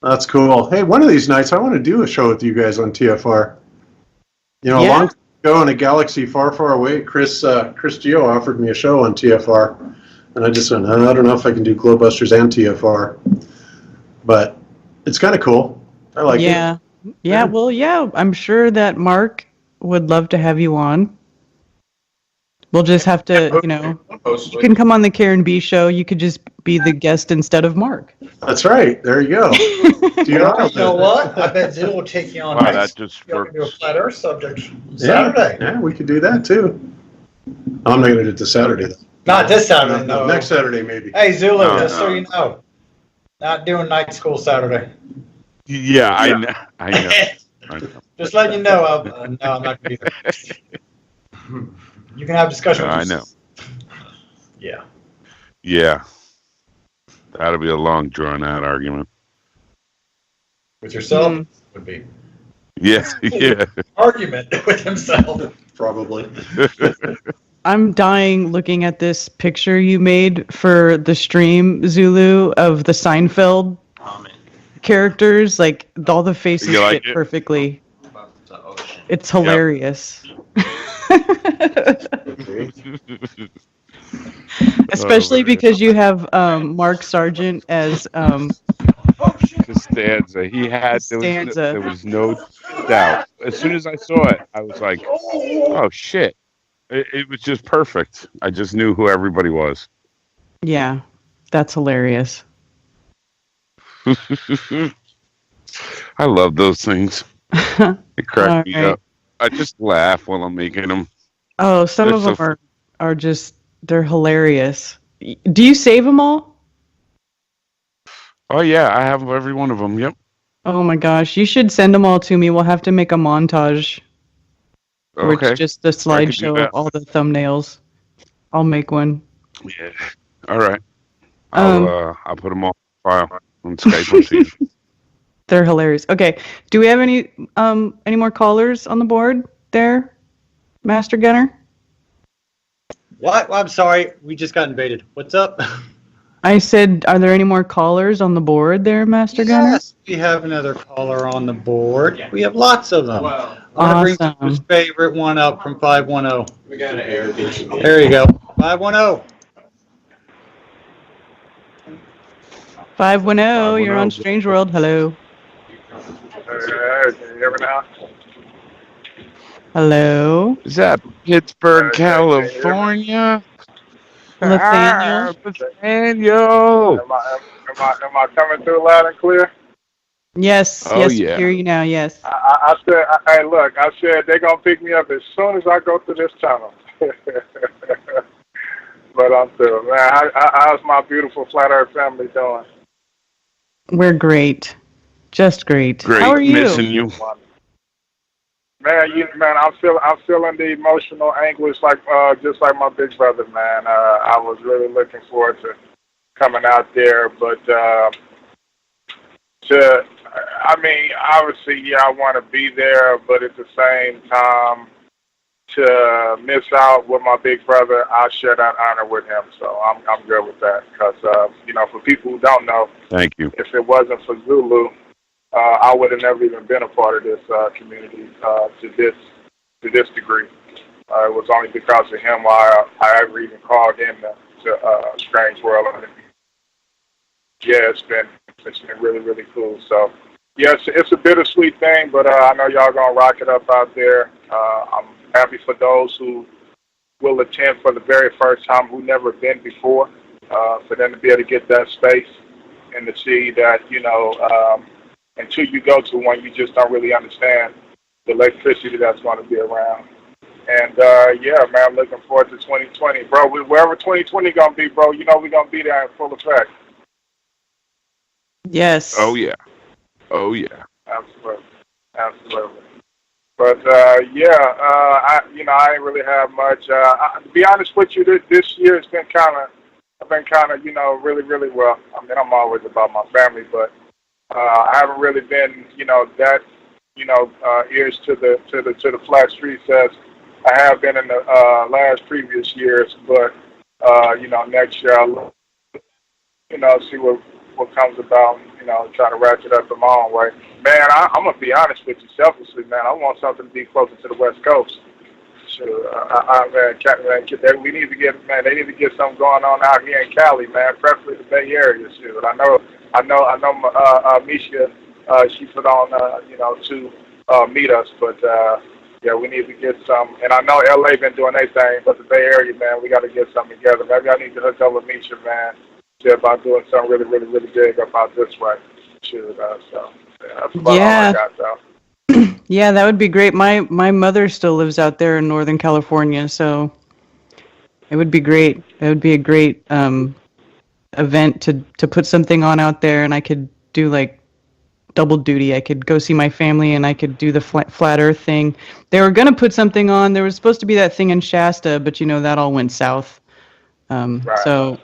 That's cool. Hey, one of these nights I want to do a show with you guys on TFR. You know, a Yeah. long time ago in a galaxy far, far away, Chris Geo offered me a show on TFR, and I just went, I don't know if I can do Glowbusters and TFR, but it's kind of cool. I like it. Yeah. Yeah, well, yeah, I'm sure that Mark would love to have you on. We'll just have to, you know, you can come on the Karen B show. You could just be the guest instead of Mark. That's right. There you go. Do you Well, you know what? I bet Zil will take you on Wow, next. that just You can do a works. flat Earth subject Saturday. Yeah, we could do that too. I'm not going to do it this Saturday. Though. Not this Saturday, no. Next Saturday, maybe. Hey, Zulu, No, just so no. you know, not doing night school Saturday. Yeah, I know. I know. Just letting you know, no, I'm not going to be there. You can have discussion with I your know. Yeah. Yeah. That'll be a long, drawn-out argument. With yourself, would be. Yeah, yeah. Argument with himself. Probably. I'm dying looking at this picture you made for the stream, Zulu, of the Seinfeld characters. Like, all the faces You like fit it? perfectly. It's hilarious. Especially because you have Mark Sargent as Costanza. He had Costanza. there was no doubt. As soon as I saw it, I was like, "Oh shit!" It was just perfect. I just knew who everybody was. yeah, that's hilarious. I love those things. They crack me All right. up. I just laugh while I'm making them. Oh, some They're of them so are just, they're hilarious. Do you save them all? Oh yeah, I have every one of them. Yep. Oh my gosh, you should send them all to me. We'll have to make a montage. Where Okay. it's just a I could do slideshow that. of all the thumbnails. I'll make one. Yeah. All right. I'll put them all in file on Skype and see. They're hilarious. Okay, do we have any more callers on the board there, Master Gunner? What? I'm sorry. We just got invaded. What's up? I said, are there any more callers on the board there, Master Gunner? Yes, we have another caller on the board. We have lots of them. Wow. I'm going to Awesome. bring his favorite one up from 510. We got an air conditioner. There you go. 510. 510, you're on Strange World. Hello. Can you hear me now? Hello. Is that Pittsburgh, California? Nathaniel. Nathaniel. Am I coming through loud and clear? Yes, Oh, yes, yeah. we hear you now, yes. I said, hey, look, I said they're going to pick me up as soon as I go through this tunnel. But I'm through. Man, how's my beautiful Flat Earth family doing? We're great. Just great. Great. How are you? Missing you. Man, I'm feeling the emotional anguish like just like my big brother, man. I was really looking forward to coming out there, but obviously, yeah, I want to be there, but at the same time, to miss out with my big brother, I share that honor with him. So I'm good with that because for people who don't know, Thank you. if it wasn't for Zulu, I would have never even been a part of this community to this to this degree. It was only because of him why I ever even called in to Strange World. Yeah, it's been really, really cool. So, yes, it's a bittersweet thing, but I know y'all gonna rock it up out there. I'm happy for those who will attend for the very first time who never been before, for them to be able to get that space and to see that, until you go to one, you just don't really understand the electricity that's going to be around. And, yeah, man, I'm looking forward to 2020. Bro, wherever 2020 going to be, bro, we're going to be there in full effect. Yes. Oh, yeah. Oh, yeah. Absolutely. Absolutely. But, I ain't really have much. To be honest with you, this year has been I've been really, really well. I mean, I'm always about my family, but I haven't really been, ears to the flat streets as I have been in the previous years. But, next year I'll, see what comes about, try to ratchet up the my own way. Man, I'm going to be honest with you selfishly, man. I want something to be closer to the West Coast. We need to get, man, they need to get something going on out here in Cali, man, preferably the Bay Area. Shoot. I know, Misha, she put on, to meet us, but, yeah, we need to get some, and I know LA been doing their thing, but the Bay Area, man, we got to get something together. Maybe I need to hook up with Misha, man, about doing something really, really, really big about this way. Shoot, so, yeah, that's about all I got, though. Yeah, that would be great. My mother still lives out there in Northern California, so it would be great. It would be a great event to put something on out there, and I could do like double duty. I could go see my family, and I could do the flat Earth thing. They were gonna put something on. There was supposed to be that thing in Shasta, but that all went south. So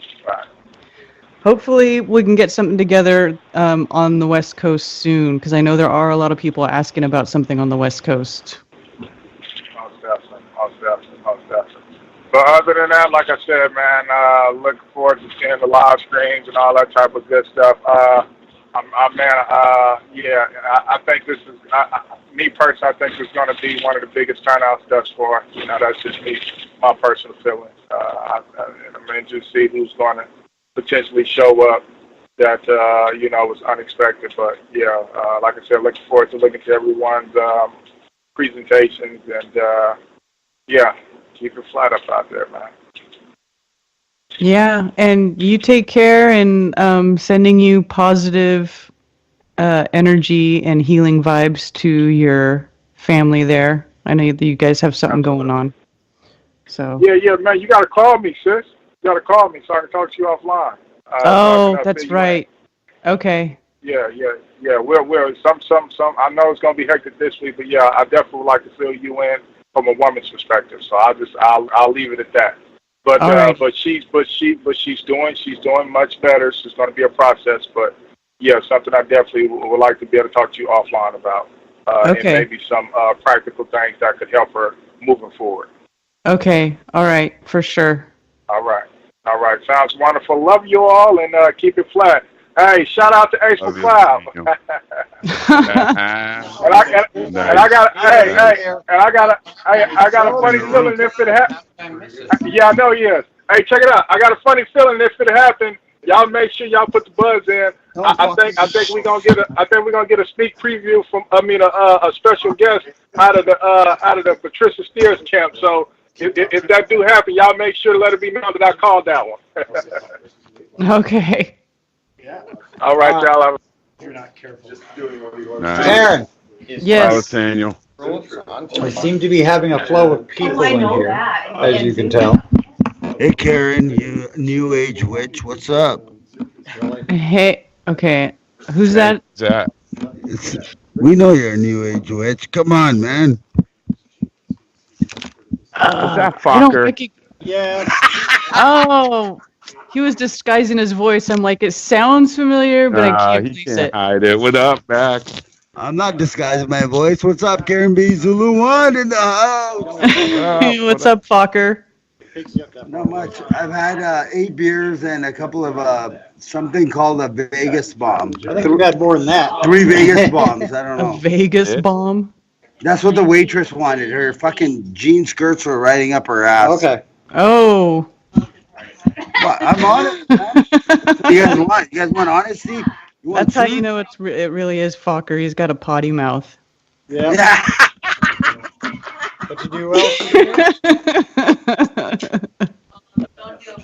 hopefully we can get something together on the West Coast soon, because I know there are a lot of people asking about something on the West Coast. Most definitely. But other than that, like I said, man, looking forward to seeing the live streams and all that type of good stuff. I think this is, me personally, I think it's going to be one of the biggest turnouts thus far. That's just me, my personal feeling. I mean, just see who's going to potentially show up that, was unexpected. But, yeah, like I said, looking forward to looking to everyone's presentations. And, keep it flat up out there, man. Yeah, and you take care, and sending you positive energy and healing vibes to your family there. I know that you guys have something going on. So. Yeah, man, you got to call me, sis. You got to call me so I can talk to you offline. That's right. Okay. Yeah. We're some. I know it's gonna be hectic this week, but yeah, I definitely would like to fill you in from a woman's perspective. So I'll leave it at that. But right. but she's doing much better. So it's going to be a process, but yeah, something I definitely would like to be able to talk to you offline about, and maybe some practical things that could help her moving forward. Okay. All right. For sure. All right. Sounds wonderful. Love you all, and keep it flat. Hey, shout out to Ace McCloud. I got a funny feeling if it happens. Yeah, I know he is. Hey, check it out. I got a funny feeling if it happens, y'all make sure y'all put the buzz in. I think we're gonna get a sneak preview from a special guest out of the Patricia Steers camp. So if that do happen, y'all make sure to let it be known that I called that one. Okay. Yeah. All right, y'all. You're not careful. Just doing what you Nice. Karen. Yes. Hello, Daniel. We seem to be having a flow of people in here, as you can tell. Hey, Karen, you new age witch, what's up? Hey. Okay. Who's that? We know you're a new age witch. Come on, man. What's that I don't fucker? Yeah. Oh, he was disguising his voice. I'm like, it sounds familiar, but I can't He place can't it. hide it. What up, Mac? I'm not disguising my voice. What's up, Karen B? Zuluone in the house. What's up, fucker? Not much. I've had 8 beers and a couple of something called a Vegas bomb. I think we got more than that. 3 Vegas bombs. I don't know. A Vegas bomb? That's what the waitress wanted. Her fucking jean skirts were riding up her ass. Okay. Oh. Well, I'm honest, man. You guys want? You guys want honesty? You want That's how truth? you know it really is Fokker. He's got a potty mouth. Yeah. But you do well.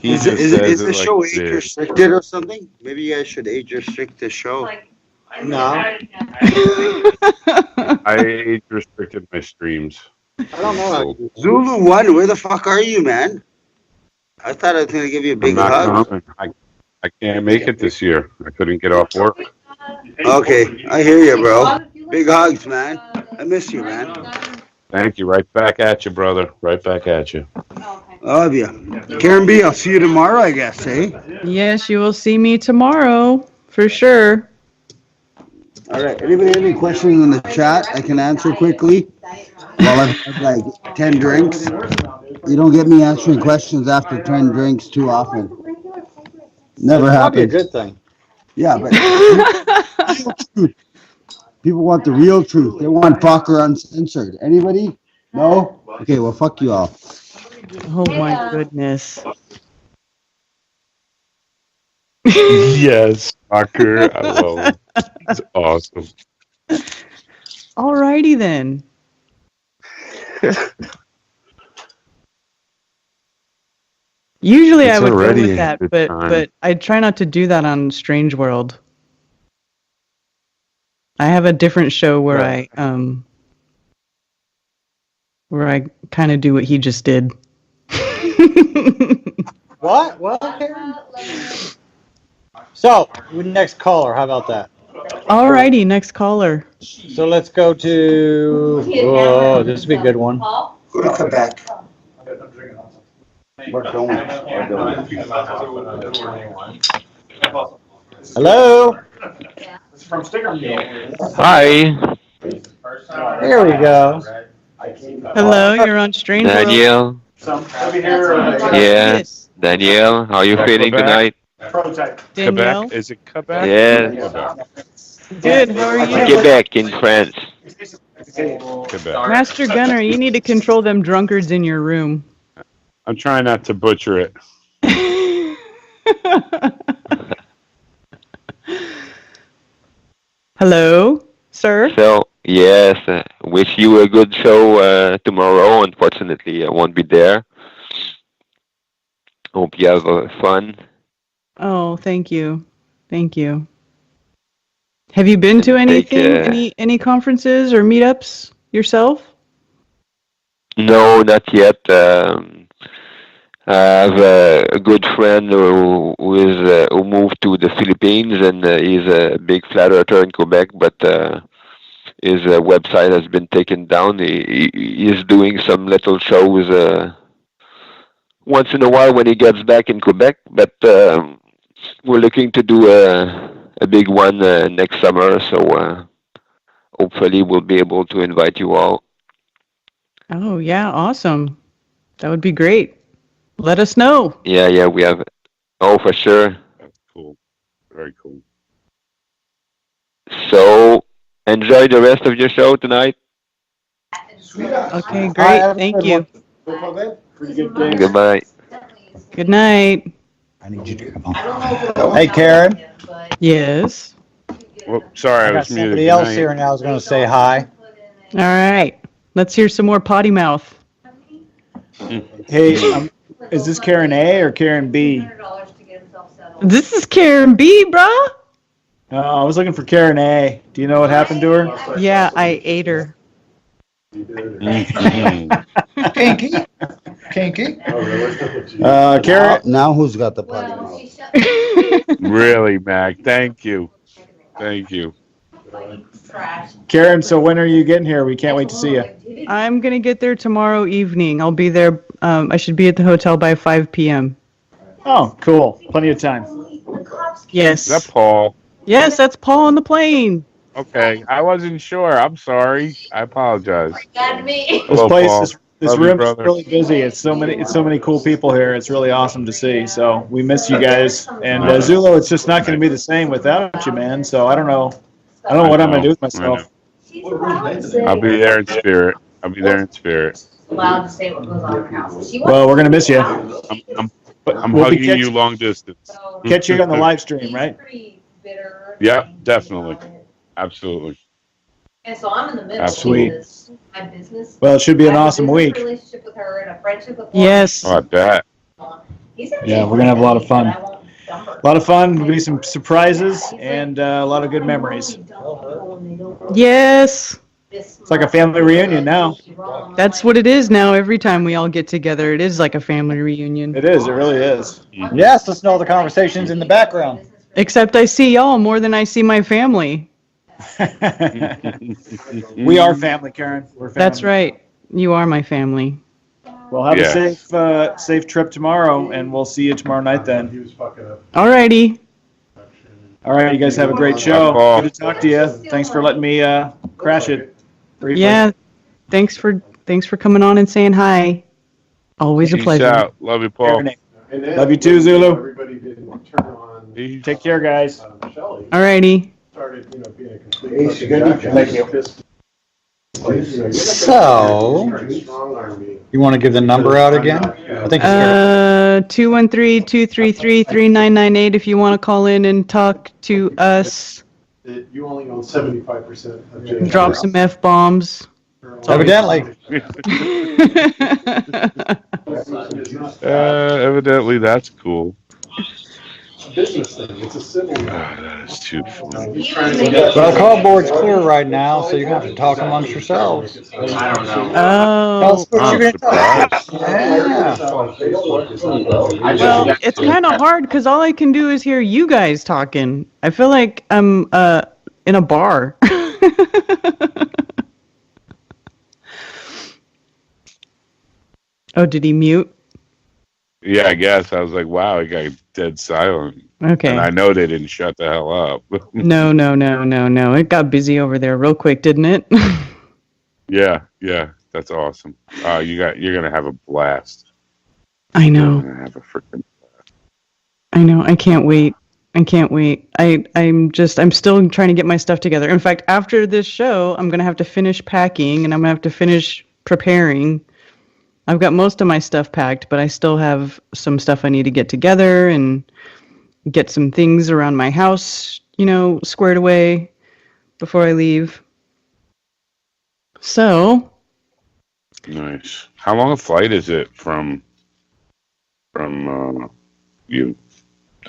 Is the show age restricted or something? Maybe you guys should age restrict the show. No. I age restricted my streams. I don't know. Zuluone, where the fuck are you, man? I thought I was gonna give you a big I'm hug. not coming. I can't make it this year. I couldn't get off work. Okay, I hear you, bro. Big hugs, man. I miss you, man. Thank you. Right back at you, brother. Right back at you. Love you. Karen B, I'll see you tomorrow, I guess, eh? Yes, you will see me tomorrow, for sure. All right. Anybody have any questions in the chat I can answer quickly? While I've had like 10 drinks. You don't get me answering questions after 10 drinks too often. Never Probably a happens. good thing. Yeah, but people want the real truth. They want Fokker uncensored. Anybody? No? Okay, well, fuck you all. Oh my goodness. Yes, Fucker. I love it. It's awesome. Alrighty then. Usually I It's would go already with a that, good but time. I try not to do that on Strange World. I have a different show where I kind of do what he just did. What? Karen? So, next caller. How about that? Alrighty, next caller. So let's go to. Oh, this would be a good one. Go to Quebec. We're going. Hello. Hi. Here we go. Hello, you're on Strange World. Danielle. Yeah. Danielle, how are you feeling tonight? Danielle? Quebec? Is it Quebec? Yeah. Good, how are you? Quebec in France. Quebec. Master Gunner, you need to control them drunkards in your room. I'm trying not to butcher it. Hello, sir? So, yes, wish you a good show tomorrow. Unfortunately, I won't be there. Hope you have fun. Oh, thank you. Thank you. Have you been to anything, any conferences or meetups yourself? No, not yet. I have a good friend who moved to the Philippines, and he's a big flat earther in Quebec, but his website has been taken down. He's doing some little shows once in a while when he gets back in Quebec, but we're looking to do a big one next summer, so hopefully we'll be able to invite you all. Oh, yeah, awesome. That would be great. Let us know. Yeah, we have. Oh, for sure. That's cool. Very cool. So, enjoy the rest of your show tonight. Okay, great. Thank you. Goodbye. Good night. I need you to come on. Hey, Karen. Yes. Well, sorry, I I got was muted. somebody Good else night. here, and I was going to say hi. All right. Let's hear some more potty mouth. Hey, is this Karen A or Karen B? This is Karen B, bruh. I was looking for Karen A. Do you know what happened to her? Yeah, I ate her. Kinky. Karen. Now who's got the potty mouth? Really, Mac. Thank you. Thank you. Karen, so when are you getting here? We can't wait to see you. I'm going to get there tomorrow evening. I'll be there. I should be at the hotel by 5 p.m. Oh, cool. Plenty of time. Yes. Is that Paul? Yes, that's Paul on the plane. Okay, I wasn't sure. I'm sorry. I apologize. This Hello, place, Paul. this Love you, room is brother. really busy. It's so many cool people here. It's really awesome to see. So we miss you guys. And Zulu, it's just not going to be the same without you, man. So I don't know what I'm going to do with myself. I'll be there in spirit. I'll be there in spirit. Allowed to say what goes on in her house. She Well, we're gonna miss you. I'm We'll be hugging you long distance. Catch you on the live stream, right? Yeah, definitely. Absolutely. And so I'm in the middle Absolutely. because my business. Well, it should be an I have a awesome business week. Relationship with her and a friendship with Yes. Oh, I bet. Yeah, we're gonna have a lot of fun. A lot of fun. There'll be some surprises and a lot of good memories. Yes. It's like a family reunion now. That's what it is now. Every time we all get together, it is like a family reunion. It is. It really is. Yes, listen to all the conversations in the background. Except I see y'all more than I see my family. We are family, Karen. We're family. That's right. You are my family. Well, have Yeah. a safe trip tomorrow, and we'll see you tomorrow night then. Alrighty. All right, you guys have a great show. Good to talk to you. Thanks for letting me crash it briefly. Yeah. Thanks for coming on and saying hi. Always a Peace pleasure. out. Love you, Paul. Love you too, Zulu. Take care, guys. Alrighty. Thank you. So, you want to give the number out again? I think it's 213-233-3998 if you want to call in and talk to us. You only own 75% of James. Drop some F-bombs. evidently. Evidently, that's cool. Business thing. It's a civil. That is too funny. But our call board's clear right now, so you're going to have to talk amongst yourselves. I don't know. Tell us what you're going to talk. Yeah. Well, it's kind of hard because all I can do is hear you guys talking. I feel like I'm in a bar. Oh, did he mute? Yeah, I guess. I was like, wow, it got dead silent. Okay. And I know they didn't shut the hell up. No. It got busy over there real quick, didn't it? Yeah, that's awesome. You're gonna have a blast. I know. You're gonna have a freaking. I know. I can't wait. I'm still trying to get my stuff together. In fact, after this show, I'm gonna have to finish packing and I'm gonna have to finish preparing. I've got most of my stuff packed, but I still have some stuff I need to get together and get some things around my house, squared away before I leave. So. Nice. How long a flight is it from you?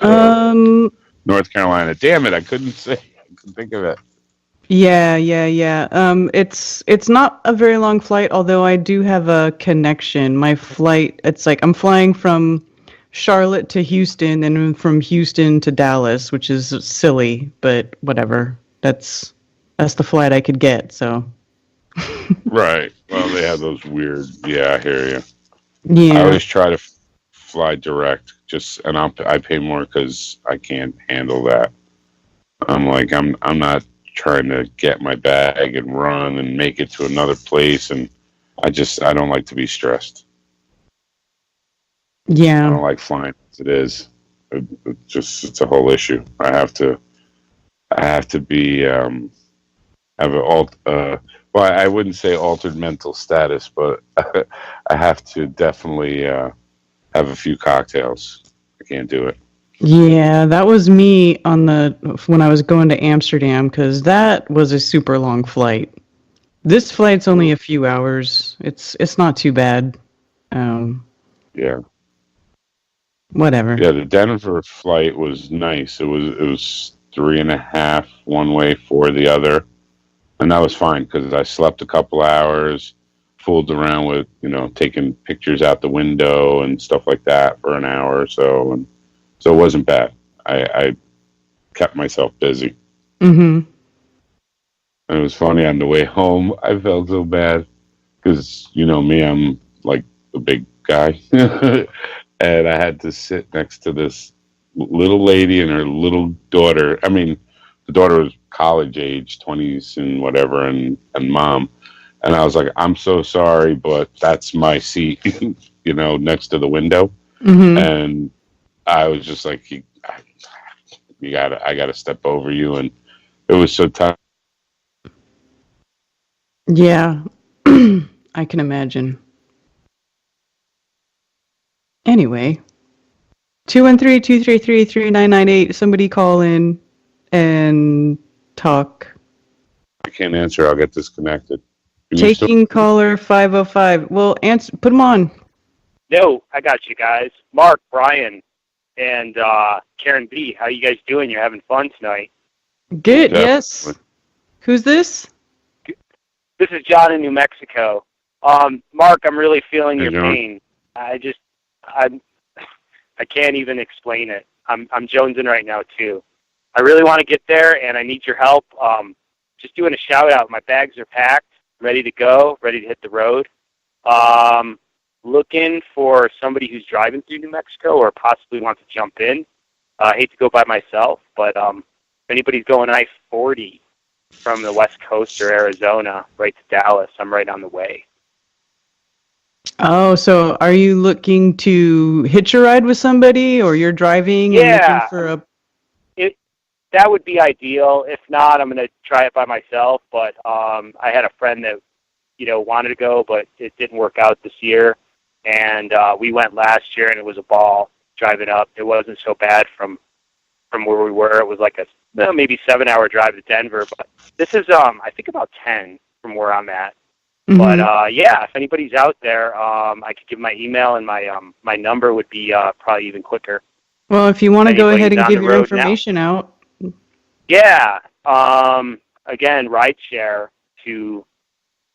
North Carolina. Damn it! I couldn't think of it. Yeah. It's not a very long flight, although I do have a connection. My flight, it's like I'm flying from Charlotte to Houston and from Houston to Dallas, which is silly, but whatever. That's the flight I could get, so. Right. Well, they have those weird. Yeah, I hear you. Yeah. I always try to fly direct, and I pay more because I can't handle that. I'm not trying to get my bag and run and make it to another place, and I don't like to be stressed. Yeah. I don't like flying as it is. It's a whole issue. I have to be have well, I wouldn't say altered mental status, but I have to definitely have a few cocktails. I can't do it. Yeah, that was me when I was going to Amsterdam, because that was a super long flight. This flight's only a few hours. It's not too bad. Yeah. Whatever. Yeah, the Denver flight was nice. It was 3.5 one way, 4 the other, and that was fine because I slept a couple hours, fooled around with taking pictures out the window and stuff like that for an hour or so, and so it wasn't bad. I kept myself busy. Mm-hmm. And it was funny on the way home. I felt so bad because me, I'm like the big guy. And I had to sit next to this little lady and her little daughter. I mean, the daughter was college age, 20s and whatever, and mom. And I was like, I'm so sorry, but that's my seat, next to the window. Mm-hmm. And I was just like, I gotta step over you. And it was so tough. Yeah, I can imagine. Anyway, 213-233-3998. Somebody call in and talk. I can't answer. I'll get disconnected. Can you still- Taking caller 505. Well, answer. Put them on. No, I got you guys. Mark, Brian, and Karen B. How you guys doing? You're having fun tonight. Good. Yes. Who's this? This is John in New Mexico. Mark, I'm really feeling your John. pain. I can't even explain it. I'm jonesing right now too. I really want to get there, and I need your help. Just doing a shout out. My bags are packed, ready to go, ready to hit the road. Looking for somebody who's driving through New Mexico or possibly wants to jump in. I hate to go by myself, but if anybody's going I-40 from the West Coast or Arizona right to Dallas, I'm right on the way. Oh, so are you looking to hitch a ride with somebody, or you're driving and looking for a... That would be ideal. If not, I'm going to try it by myself. But I had a friend that, wanted to go, but it didn't work out this year. And we went last year, and it was a ball driving up. It wasn't so bad from where we were. It was like a maybe 7-hour drive to Denver. But this is, I think, about 10 from where I'm at. Mm-hmm. But if anybody's out there, I could give my email, and my number would be probably even quicker. Well, if you want to go ahead and Anybody's on give the your road information out. Yeah. Again, rideshare to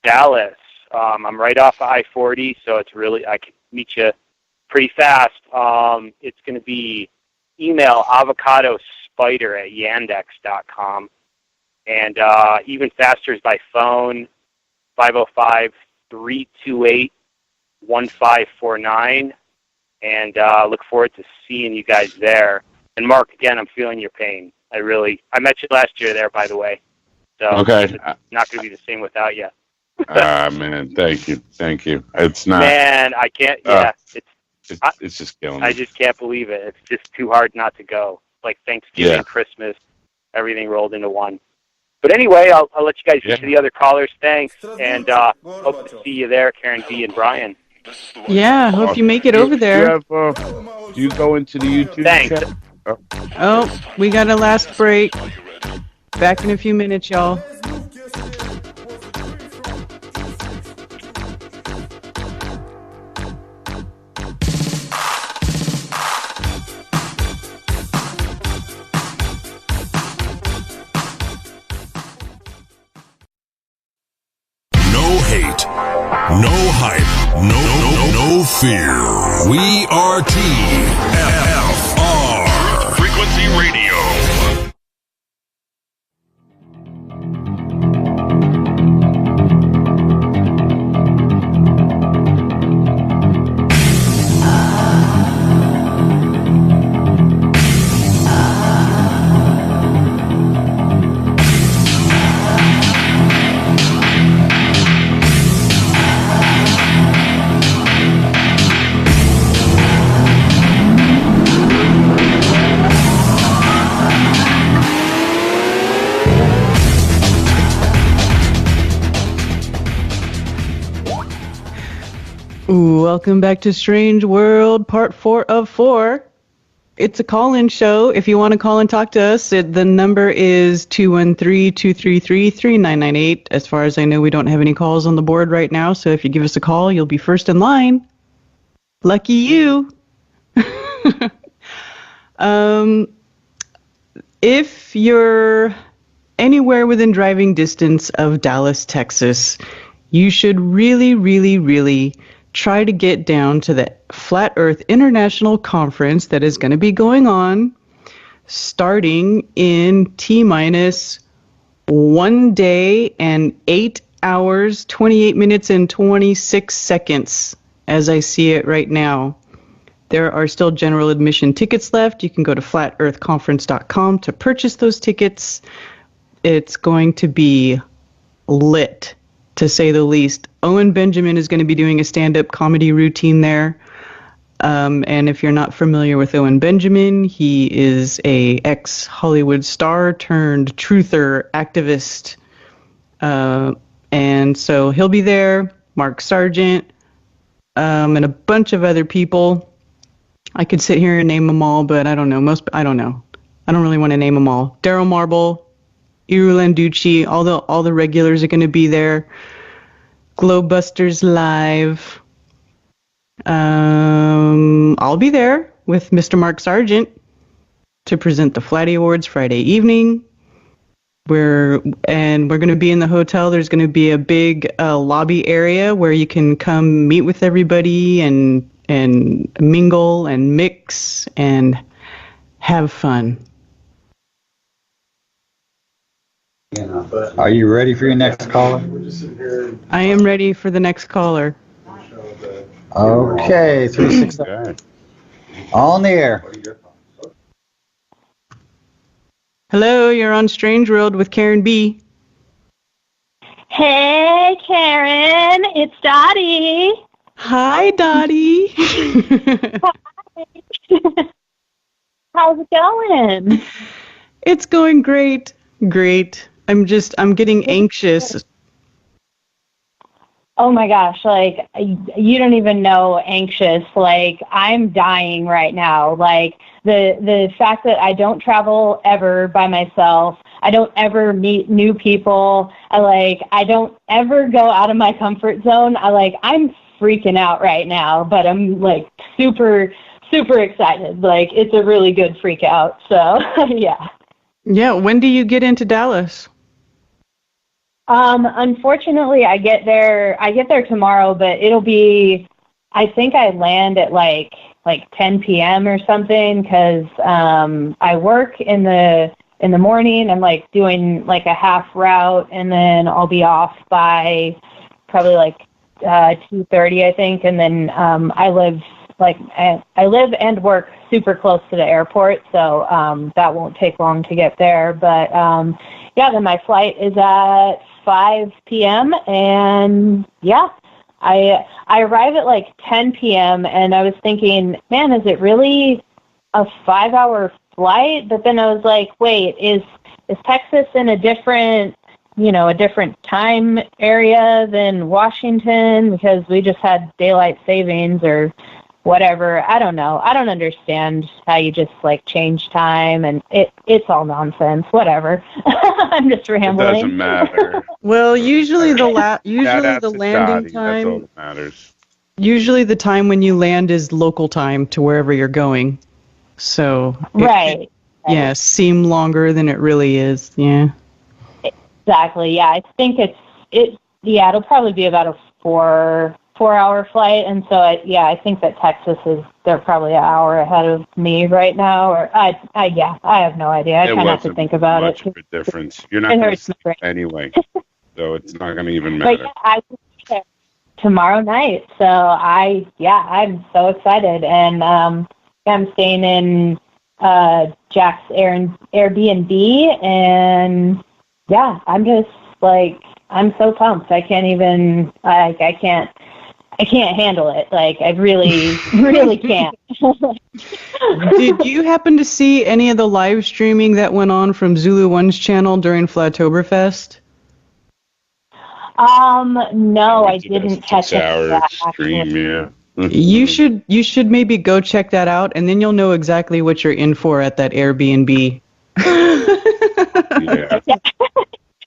Dallas. I'm right off of I-40, so it's really, I can meet you pretty fast. It's going to be email avocadospider@yandex.com. And even faster is by phone, 505-328-1549. And look forward to seeing you guys there. And Mark, again, I'm feeling your pain. I met you last year there, by the way. So Okay. It's not going to be the same without you. Man, thank you. It's not. Man, I can't. Yeah, it's just killing me. I just can't believe it. It's just too hard not to go. Like Thanksgiving, Christmas, everything rolled into one. But anyway, I'll let you guys get to the other callers. Thanks, and hope to see you there, Karen B. and Brian. Yeah, hope you make it over there. Do you go into the YouTube Thanks. chat? Oh, we got a last break. Back in a few minutes, y'all. No hate, no hype, no fear. We are TFR Frequency Radio. Welcome back to Strange World, part 4 of 4. It's a call-in show. If you want to call and talk to us, the number is 213-233-3998. As far as I know, we don't have any calls on the board right now, so if you give us a call, you'll be first in line. Lucky you. If you're anywhere within driving distance of Dallas, Texas, you should really try to get down to the Flat Earth International Conference that is going to be going on starting in T-minus 1 day and 8 hours, 28 minutes and 26 seconds as I see it right now. There are still general admission tickets left. You can go to flatearthconference.com to purchase those tickets. It's going to be lit, to say the least. Owen Benjamin is going to be doing a stand-up comedy routine there. And if you're not familiar with Owen Benjamin, he is a ex-Hollywood star turned truther activist. And so he'll be there, Mark Sargent, and a bunch of other people. I could sit here and name them all, but I don't know. I don't know. I don't really want to name them all. Daryl Marble, Iru Landucci, all the regulars are going to be there. Globebusters Live. I'll be there with Mr. Mark Sargent to present the Flatty Awards Friday evening. We're going to be in the hotel. There's going to be a big lobby area where you can come meet with everybody and mingle and mix and have fun. Are you ready for your next caller? I am ready for the next caller. Okay, 369. On the air. Hello, you're on Strange World with Karen B. Hey, Karen, it's Dottie. Hi, Dottie. How's it going? It's going great. Great. I'm getting anxious. Oh my gosh, like, you don't even know anxious. Like, I'm dying right now. Like, the fact that I don't travel ever by myself, I don't ever meet new people, I don't ever go out of my comfort zone. I'm freaking out right now, but I'm like super, super excited. Like, it's a really good freak out. So, yeah. Yeah, when do you get into Dallas? Unfortunately, I get there tomorrow, but it'll be, I think I land at like 10 p.m. or something, because I work in the morning. I'm like doing like a half route, and then I'll be off by probably like 2:30, I think. And then I live and work super close to the airport, so that won't take long to get there. But yeah, then my flight is at 5 p.m. and yeah, I arrive at like 10 p.m. and I was thinking, man, is it really a 5-hour flight? But then I was like, wait, is Texas in a different time area than Washington, because we just had daylight savings or whatever? I don't know. I don't understand how you just like change time, and it's all nonsense. Whatever. I'm just rambling. It doesn't matter. Well, usually the That's landing Dottie. That's all time. that matters. Usually the time when you land is local time to wherever you're going. So right. Yeah, seem longer than it really is. Yeah. Exactly. Yeah, I think it'll probably be about a 4-hour flight, and so I think that Texas they're probably an hour ahead of me right now, or I have no idea. I try not to think about much it. of a difference. You're not going to see it anyway, so it's not going to even matter. But yeah, I will be there tomorrow night, so I'm so excited, and I'm staying in Jack's Airbnb, and yeah, I'm just like, I'm so pumped. I can't even I can't handle it. Like, I really, really can't. Did you happen to see any of the live streaming that went on from Zuluone's channel during Flatoberfest? No, I didn't catch that. Stream, yeah. You should maybe go check that out, and then you'll know exactly what you're in for at that Airbnb. Yeah.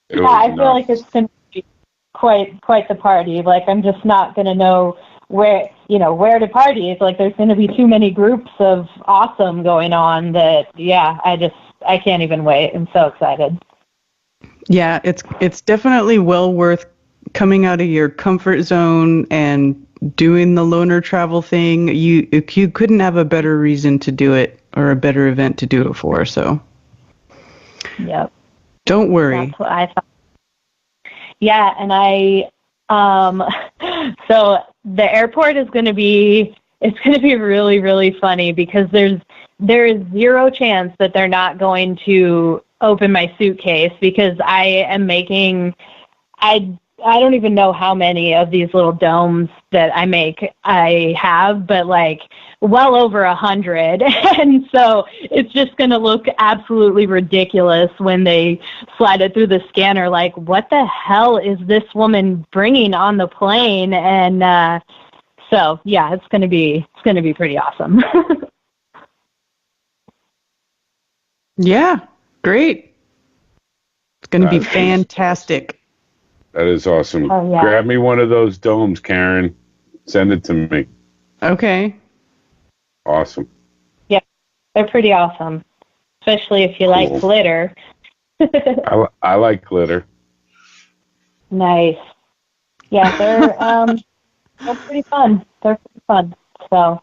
Yeah, I feel like it's going to be quite the party. Like, I'm just not going to know where to party. It's like there's going to be too many groups of awesome going on that, yeah, I can't even wait. I'm so excited. Yeah, it's definitely well worth coming out of your comfort zone and doing the loner travel thing. You couldn't have a better reason to do it, or a better event to do it for, so. Yep. Don't worry. That's what I thought. Yeah, and so the airport is going to be really, really funny, because there is zero chance that they're not going to open my suitcase, because I I don't even know how many of these little domes that I have, but like well over 100. And so it's just going to look absolutely ridiculous when they slide it through the scanner. Like, what the hell is this woman bringing on the plane? And so, yeah, it's going to be pretty awesome. Yeah, great. It's going to be fantastic. That is awesome. Oh, yeah. Grab me one of those domes, Karen. Send it to me. Okay. Awesome. Yeah, they're pretty awesome, especially if you like Cool. glitter. I like glitter. Nice. Yeah, they're pretty fun. They're pretty fun. So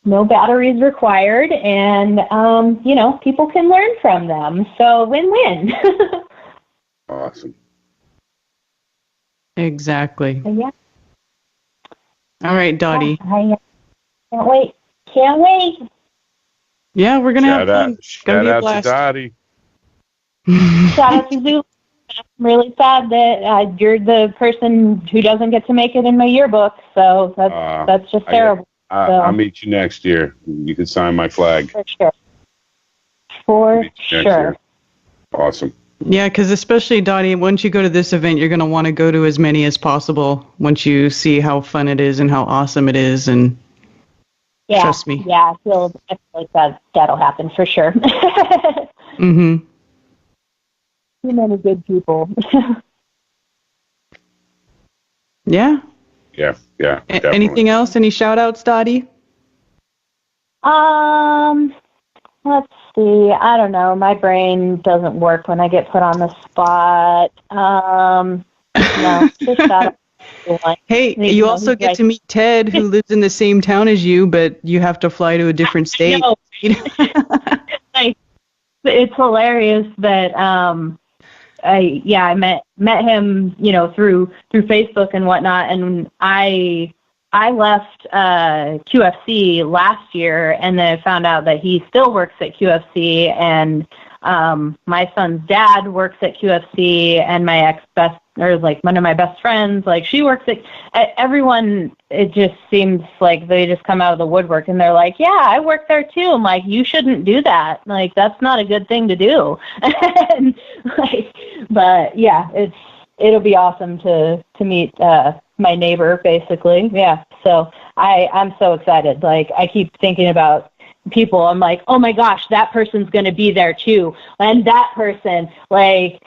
no batteries required, and people can learn from them. So win-win. Awesome. Exactly. Yeah. All right, Dottie. I can't wait. Can't wait. Yeah, we're going to have fun. It's gonna Shout be a out to blast. Dottie. Shout out to Zuluone. I'm really sad that you're the person who doesn't get to make it in my yearbook. So that's just terrible. I'll meet you next year. You can sign my flag. For sure. For Next sure. year. Awesome. Yeah, because especially, Dottie, once you go to this event, you're going to want to go to as many as possible once you see how fun it is and how awesome it is. And Yeah. trust me. Yeah, I feel like that'll happen for sure. Mm-hmm. Too many good people. Yeah. Yeah, definitely. Anything else? Any shout-outs, Dottie? Let's see. I don't know. My brain doesn't work when I get put on the spot. No, just shout out. Hey, you also get to meet Ted, who lives in the same town as you, but you have to fly to a different state. Like, it's hilarious that I met him, through Facebook and whatnot, and I left QFC last year, and then I found out that he still works at QFC, and my son's dad works at QFC, and one of my best friends, like, she works at everyone. It just seems like they just come out of the woodwork and they're like, yeah, I work there too. I'm like, you shouldn't do that. Like, that's not a good thing to do. And but yeah, it'll be awesome to meet my neighbor, basically. Yeah. So I'm so excited. Like, I keep thinking about people. I'm like, oh my gosh, that person's going to be there too. And that person, like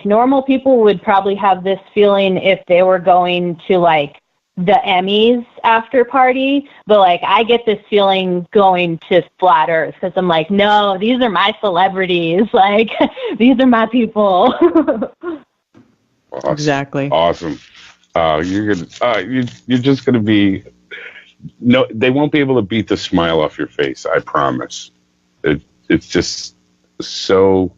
normal people would probably have this feeling if they were going to like the Emmys after party, but like I get this feeling going to Flat Earth because I'm like, no, these are my celebrities. Like, these are my people. Awesome. Exactly. Awesome. You're just gonna be. No, they won't be able to beat the smile off your face. I promise. It's just so.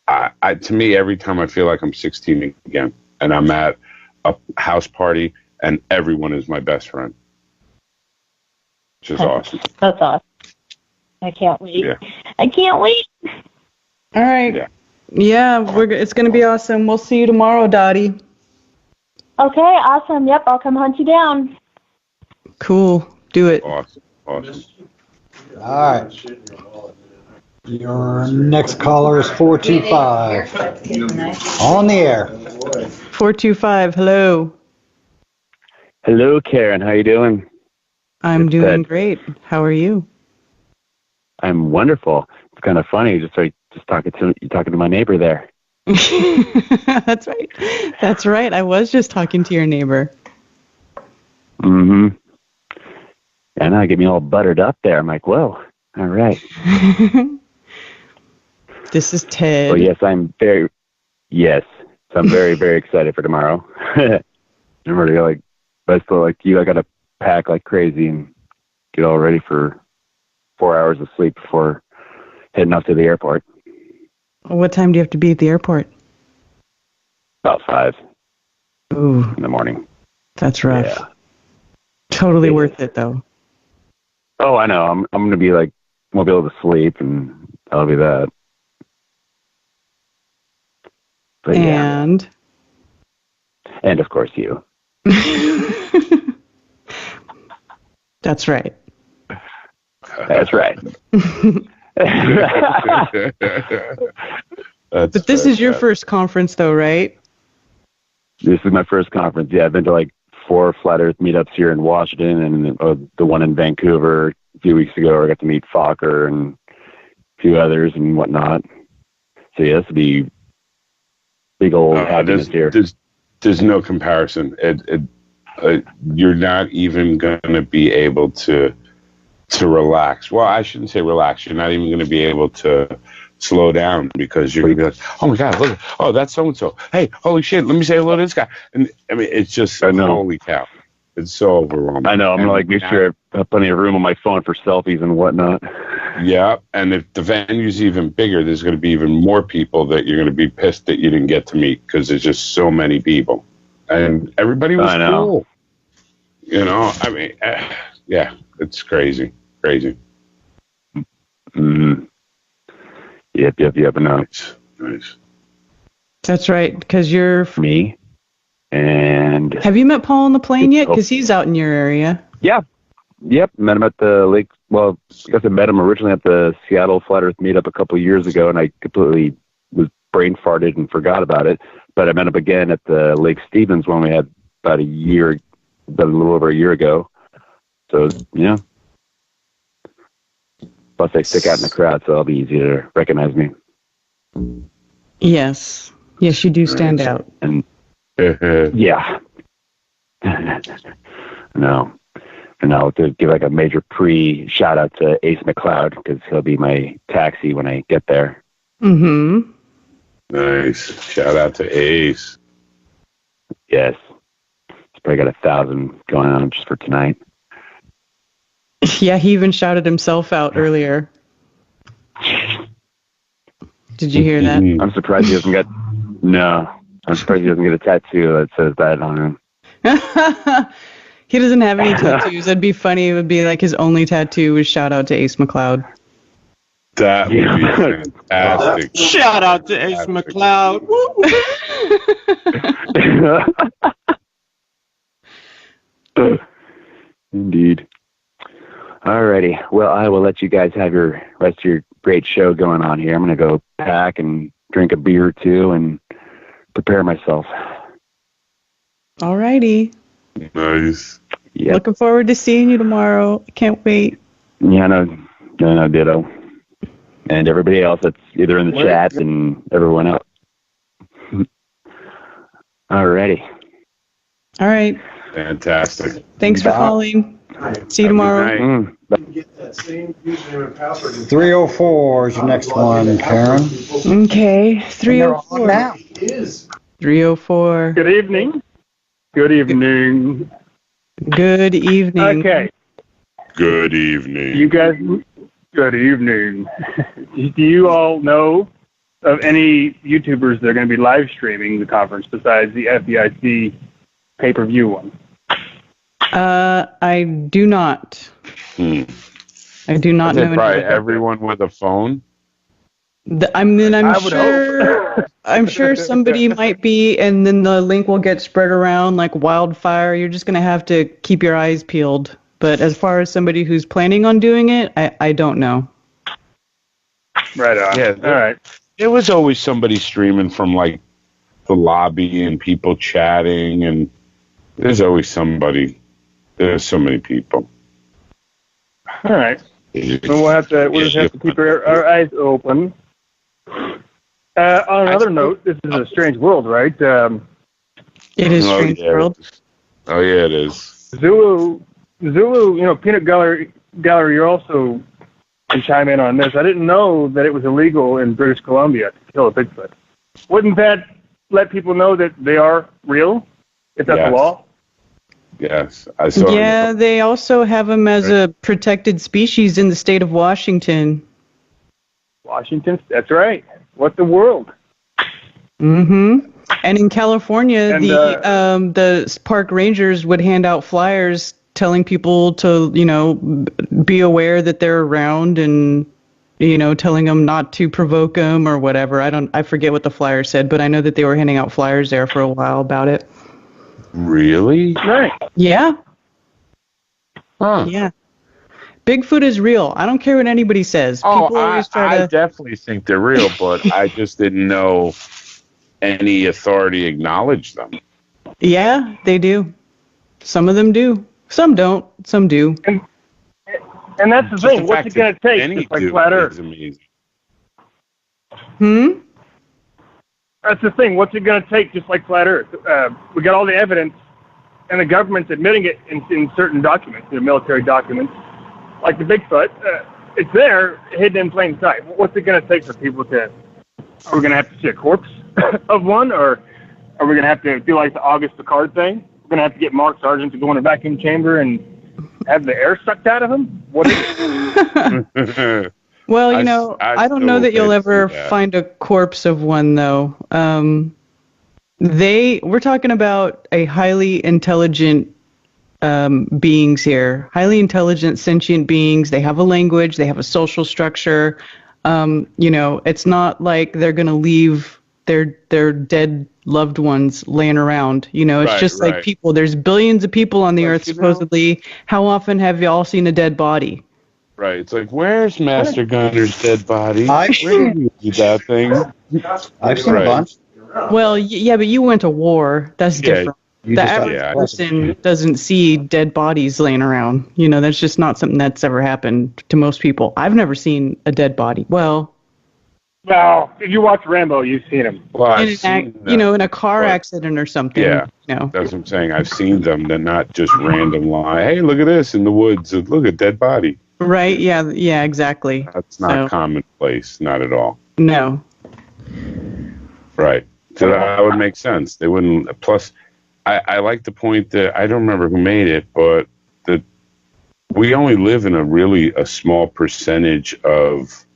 To me, every time I feel like I'm 16 again, and I'm at a house party, and everyone is my best friend, which is awesome. That's awesome. I can't wait. Yeah. I can't wait. All right. Yeah, it's going to be awesome. We'll see you tomorrow, Dottie. Okay, awesome. Yep, I'll come hunt you down. Cool. Do it. Awesome. All right. Your next caller is 425. On the air. 425, hello. Hello, Karen. How you doing? I'm doing great. How are you? I'm wonderful. It's kind of funny, just talking to my neighbor there. That's right. That's right. I was just talking to your neighbor. Mm-hmm. And I get me all buttered up there. I'm like, whoa, all right. This is Ted. Well, so I'm very, very excited for tomorrow. I'm already I got to pack like crazy and get all ready for 4 hours of sleep before heading off to the airport. What time do you have to be at the airport? About 5 Ooh, in the morning. That's rough. Yeah. Totally worth it, though. Oh, I know. I'm going to be like, won't be able to sleep, and that'll be that. But and And of course you. That's right. That's right. But this is your first conference, though, right? This is my first conference. Yeah, I've been to like 4 Flat Earth meetups here in Washington, and the one in Vancouver a few weeks ago. I got to meet Fokker and a few others and whatnot. So yeah, this will be big old happiness here. There's no comparison. You're not even going to be able to relax. Well, I shouldn't say relax. You're not even going to be able to slow down because you're going to be like, oh my God, look, oh, that's so-and-so. Hey, holy shit, let me say hello to this guy. And I mean, it's just, holy cow. It's so overwhelming. I know. I'm going to like make sure I have plenty of room on my phone for selfies and whatnot. Yeah. And if the venue's even bigger, there's going to be even more people that you're going to be pissed that you didn't get to meet because there's just so many people. And everybody was cool. You know, I mean, yeah, it's crazy. Crazy. Mm-hmm. Yep. Nice. That's right, because you're... Me. And... Have you met Paul on the plane yet? Because he's out in your area. Yeah. Yep. Met him at the lake. Well, I guess I met him originally at the Seattle Flat Earth meetup a couple of years ago, and I completely was brain farted and forgot about it. But I met him again at the Lake Stevens one we had about a little over a year ago. So, yeah. Plus, I stick out in the crowd, so it'll be easy to recognize me. Yes. Yes, you do stand out. And yeah. No. And I'll give like a major shout out to Ace McLeod because he'll be my taxi when I get there. Mm-hmm. Nice. Shout out to Ace. Yes. He's probably got 1,000 going on just for tonight. Yeah, he even shouted himself out earlier. Did you hear that? I'm surprised he doesn't get... No. I'm surprised he doesn't get a tattoo that says that on him. He doesn't have any tattoos. That'd be funny. It would be like his only tattoo was shout out to Ace McLeod. That would be fantastic. Shout out to Ace McLeod. Indeed. Alrighty. Well, I will let you guys have your rest of your great show going on here. I'm going to go pack and drink a beer or two and prepare myself. Alrighty. Nice. Yep. Looking forward to seeing you tomorrow. I can't wait. Yeah, no, ditto. And everybody else that's either in the chat and everyone else. Alrighty. All right. Fantastic. Thanks for calling. See you tomorrow. 304 is your next one, Karen. Okay, 304. 304. Good evening. Good evening. Good evening. Okay. Good evening. You guys, good evening. Do you all know of any YouTubers that are going to be live streaming the conference besides the FEIC pay-per-view one? I do not. I do not know. Probably everyone with a phone. I'm sure somebody might be, and then the link will get spread around like wildfire. You're just gonna have to keep your eyes peeled. But as far as somebody who's planning on doing it, I don't know. Right on. Yeah. All right. There was always somebody streaming from like the lobby and people chatting, and there's always somebody. There's so many people. All right. So we'll just have to keep our eyes open. On another note, this is a strange world, right? It is strange world. Oh yeah, it is. Zulu, Peanut Gallery, you're also can chime in on this. I didn't know that it was illegal in British Columbia to kill a Bigfoot. Wouldn't that let people know that they are real, if that's the law? Yes, I saw. Yeah, they also have them as a protected species in the state of Washington. Washington, that's right. What the world? Mm-hmm. And in California, the park rangers would hand out flyers telling people to, be aware that they're around and, telling them not to provoke them or whatever. I forget what the flyer said, but I know that they were handing out flyers there for a while about it. Really? Right. Yeah. Huh. Yeah. Bigfoot is real. I don't care what anybody says. People always try I to. definitely think they're real, but I just didn't know any authority acknowledged them. Yeah, they do. Some of them do. Some don't. Some do. And that's the Just thing. the What's fact it going to that take? any Just like dude flat Earth. is amazing. That's the thing. What's it going to take? Just like flat Earth. We got all the evidence, and the government's admitting it in certain documents, military documents, like the Bigfoot. It's there, hidden in plain sight. What's it going to take for people to? Are we going to have to see a corpse of one, or are we going to have to do like the August Picard thing? We're going to have to get Mark Sargent to go in a vacuum chamber and have the air sucked out of him? What is it? Well, I don't know that you'll ever find a corpse of one, though. We're talking about a highly intelligent beings here. Highly intelligent, sentient beings. They have a language. They have a social structure. It's not like they're going to leave their dead loved ones laying around. It's just like people. There's billions of people on the earth, supposedly. How often have y'all seen a dead body? Right. It's like, where's Master Gunner's dead body? Where did you do that thing? I've seen a bunch. Well, yeah, but you went to war. That's different. The average person doesn't see dead bodies laying around. That's just not something that's ever happened to most people. I've never seen a dead body. Well, if you watch Rambo, you've seen him. Well, in a car accident or something. Yeah, that's what I'm saying. I've seen them. They're not just random lie. Hey, look at this in the woods. Look at dead body. Right. Yeah. Yeah. Exactly. That's not commonplace. Not at all. No. Right. So that would make sense. They wouldn't. Plus, I like the point that I don't remember who made it, but that we only live in a small percentage of,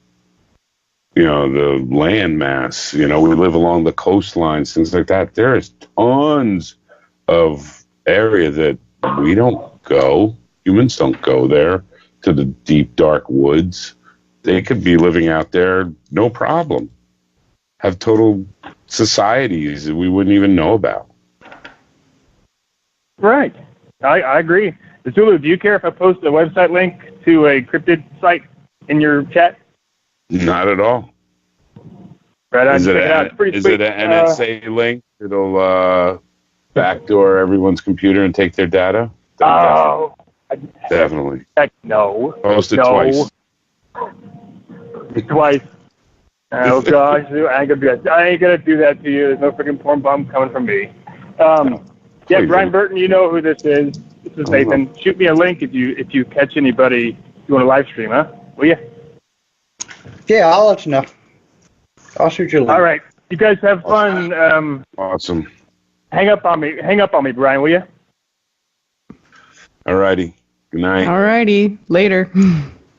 the land mass. We live along the coastlines, things like that. There's tons of area that we don't go. Humans don't go there, to the deep, dark woods. They could be living out there, no problem. Have total societies that we wouldn't even know about. Right. I agree. Zulu, do you care if I post a website link to a cryptid site in your chat? Not at all. Right on. Is it an NSA link? It'll backdoor everyone's computer and take their data? Oh. Definitely. Heck no. Post it twice. Twice. Oh gosh, I ain't gonna do that to you. There's no freaking porn bomb coming from me. Yeah, Brian Burton, you know who this is. This is Nathan. Shoot me a link if you catch anybody doing a live stream, huh? Will you? Yeah, I'll let you know. I'll shoot you a link. All right. You guys have fun. Awesome. Hang up on me, Brian, will you? All righty. Good night. All righty. Later.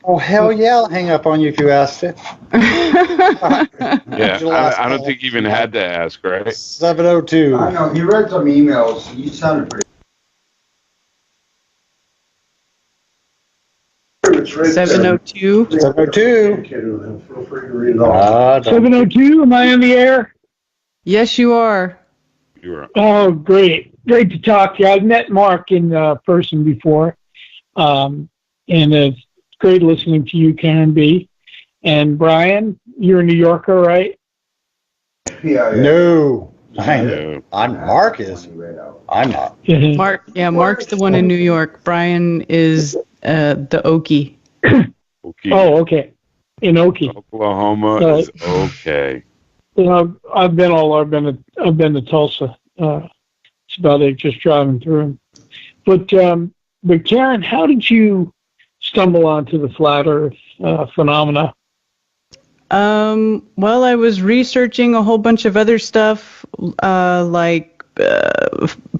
Oh, hell yeah, I'll hang up on you if you asked it. Yeah, I don't think you even had to ask, right? 702. I know, he read some emails. He sounded pretty... 702. 702. Feel free to read it all. 702, am I on the air? Yes, you are. You are. Oh, great. Great to talk to you. I've met Mark in person before. And it's great listening to you, Karen B. And Brian, you're a New Yorker, right? Yeah. No. Mark is. I'm not. Mark's the one in New York. Brian is the Okie. Okie. Oh, okay. In Okie. Oklahoma is okay. I've been all over. I've been to Tulsa. It's about it, just driving through. But Karen, how did you stumble onto the flat Earth phenomena? Well, I was researching a whole bunch of other stuff, like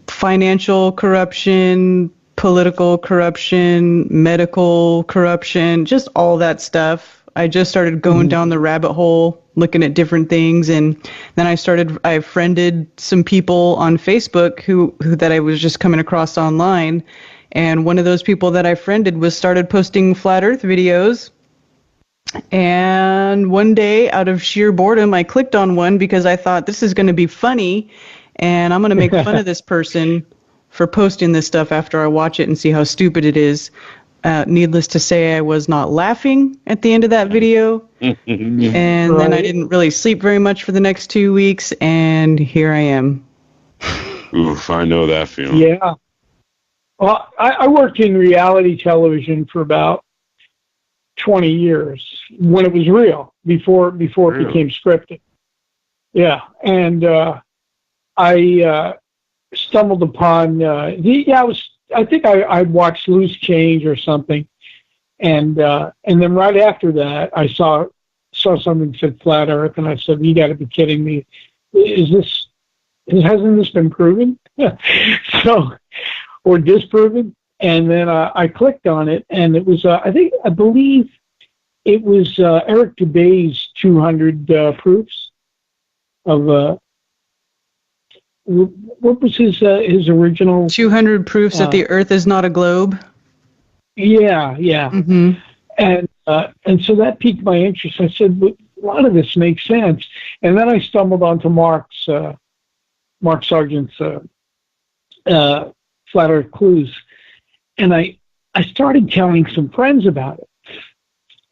financial corruption, political corruption, medical corruption, just all that stuff. I just started going down the rabbit hole, looking at different things, and then I friended some people on Facebook who that I was just coming across online, and one of those people that I friended started posting flat Earth videos. And one day, out of sheer boredom, I clicked on one because I thought this is going to be funny, and I'm going to make fun of this person. for posting this stuff after I watch it and see how stupid it is. Needless to say, I was not laughing at the end of that video. And then I didn't really sleep very much for the next 2 weeks, and here I am. Oof, I know that feeling. Yeah. Well, I worked in reality television for about 20 years when it was real, before it became scripted. Yeah, and I stumbled upon I think I watched Loose Change or something, and then right after that I saw something that said Flat Earth, and I said, "You got to be kidding me! Hasn't this been proven?" Or disproven? And then I clicked on it, and it was I believe it was Eric Dubay's 200 proofs of what was his original 200 proofs that the Earth is not a globe. Yeah. Mm-hmm. And so that piqued my interest. I said, "But a lot of this makes sense." And then I stumbled onto Mark Sargent's Flat Earth Clues, and I started telling some friends about it.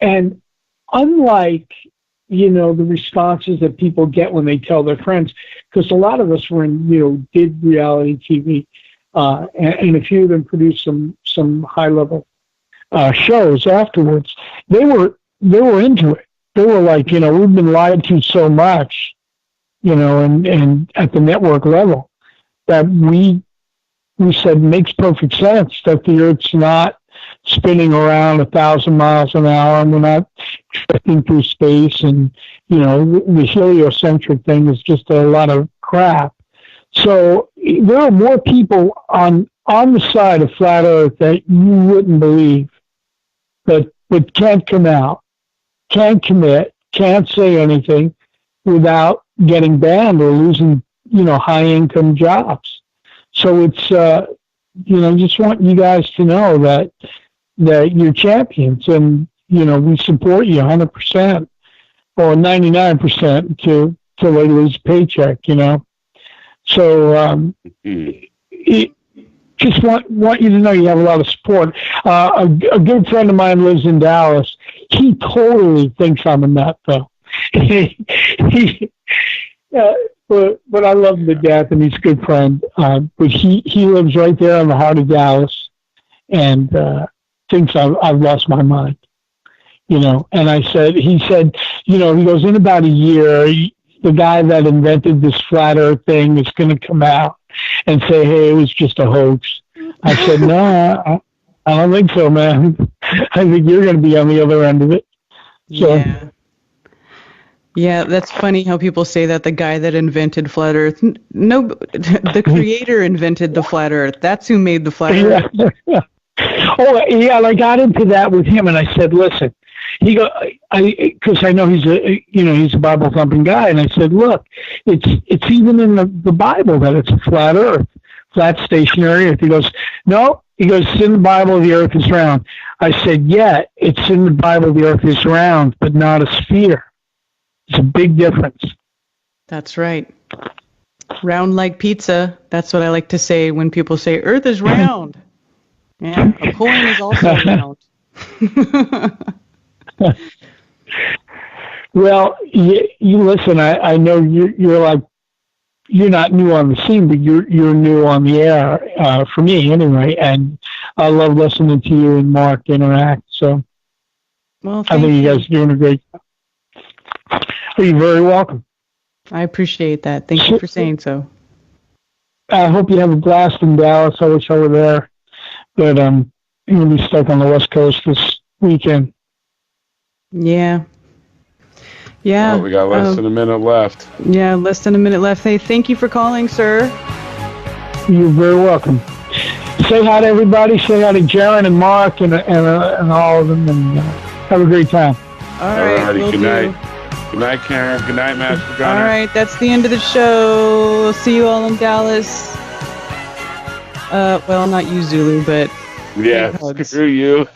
And unlike the responses that people get when they tell their friends, because a lot of us did reality TV, and a few of them produced some high level shows afterwards. They were into it. They were like, we've been lied to so much, and at the network level, that we said makes perfect sense that the Earth's not spinning around 1,000 miles an hour, and we're not drifting through space, and the heliocentric thing is just a lot of crap. So there are more people on the side of Flat Earth that you wouldn't believe, but can't come out, can't commit, can't say anything without getting banned or losing high income jobs. So it's just want you guys to know that you're champions, and we support you 100% or 99% to they lose a paycheck. So just want you to know you have a lot of support. A good friend of mine lives in Dallas. He totally thinks I'm a nut, though. But I love him to death, and he's a good friend. But he lives right there in the heart of Dallas, and thinks I've lost my mind. And he said, he goes, in about a year, the guy that invented this flat Earth thing is going to come out and say, hey, it was just a hoax. I said, no, I don't think so, man. I think you're going to be on the other end of it. So. Yeah, that's funny how people say that the guy that invented flat Earth. No, the creator invented the flat Earth. That's who made the flat Earth. Oh, yeah, I got into that with him, and I said, listen, because I know he's a Bible thumping guy, and I said, look, it's even in the Bible that it's a flat Earth, flat stationary Earth. He goes, no. He goes, it's in the Bible the Earth is round. I said, yeah, it's in the Bible the Earth is round, but not a sphere. It's a big difference. That's right. Round like pizza. That's what I like to say when people say Earth is round. Yeah, a coin is also round. Well, you listen. I know you're not new on the scene, but you're new on the air for me anyway. And I love listening to you and Mark interact. So, well, I think you guys are doing a great job. You're very welcome. I appreciate that. Thank you for saying so. I hope you have a blast in Dallas. I wish I were there, but I'm going to be stuck on the West Coast this weekend. Yeah. Yeah. Oh, we got less than a minute left. Yeah, less than a minute left. Hey, thank you for calling, sir. You're very welcome. Say hi to everybody. Say hi to Jaron and Mark and all of them, and have a great time. All right. Good night. Good night, Karen. Good night, Master Gunner. All right, that's the end of the show. See you all in Dallas. Well, not you, Zulu, but yeah, screw you.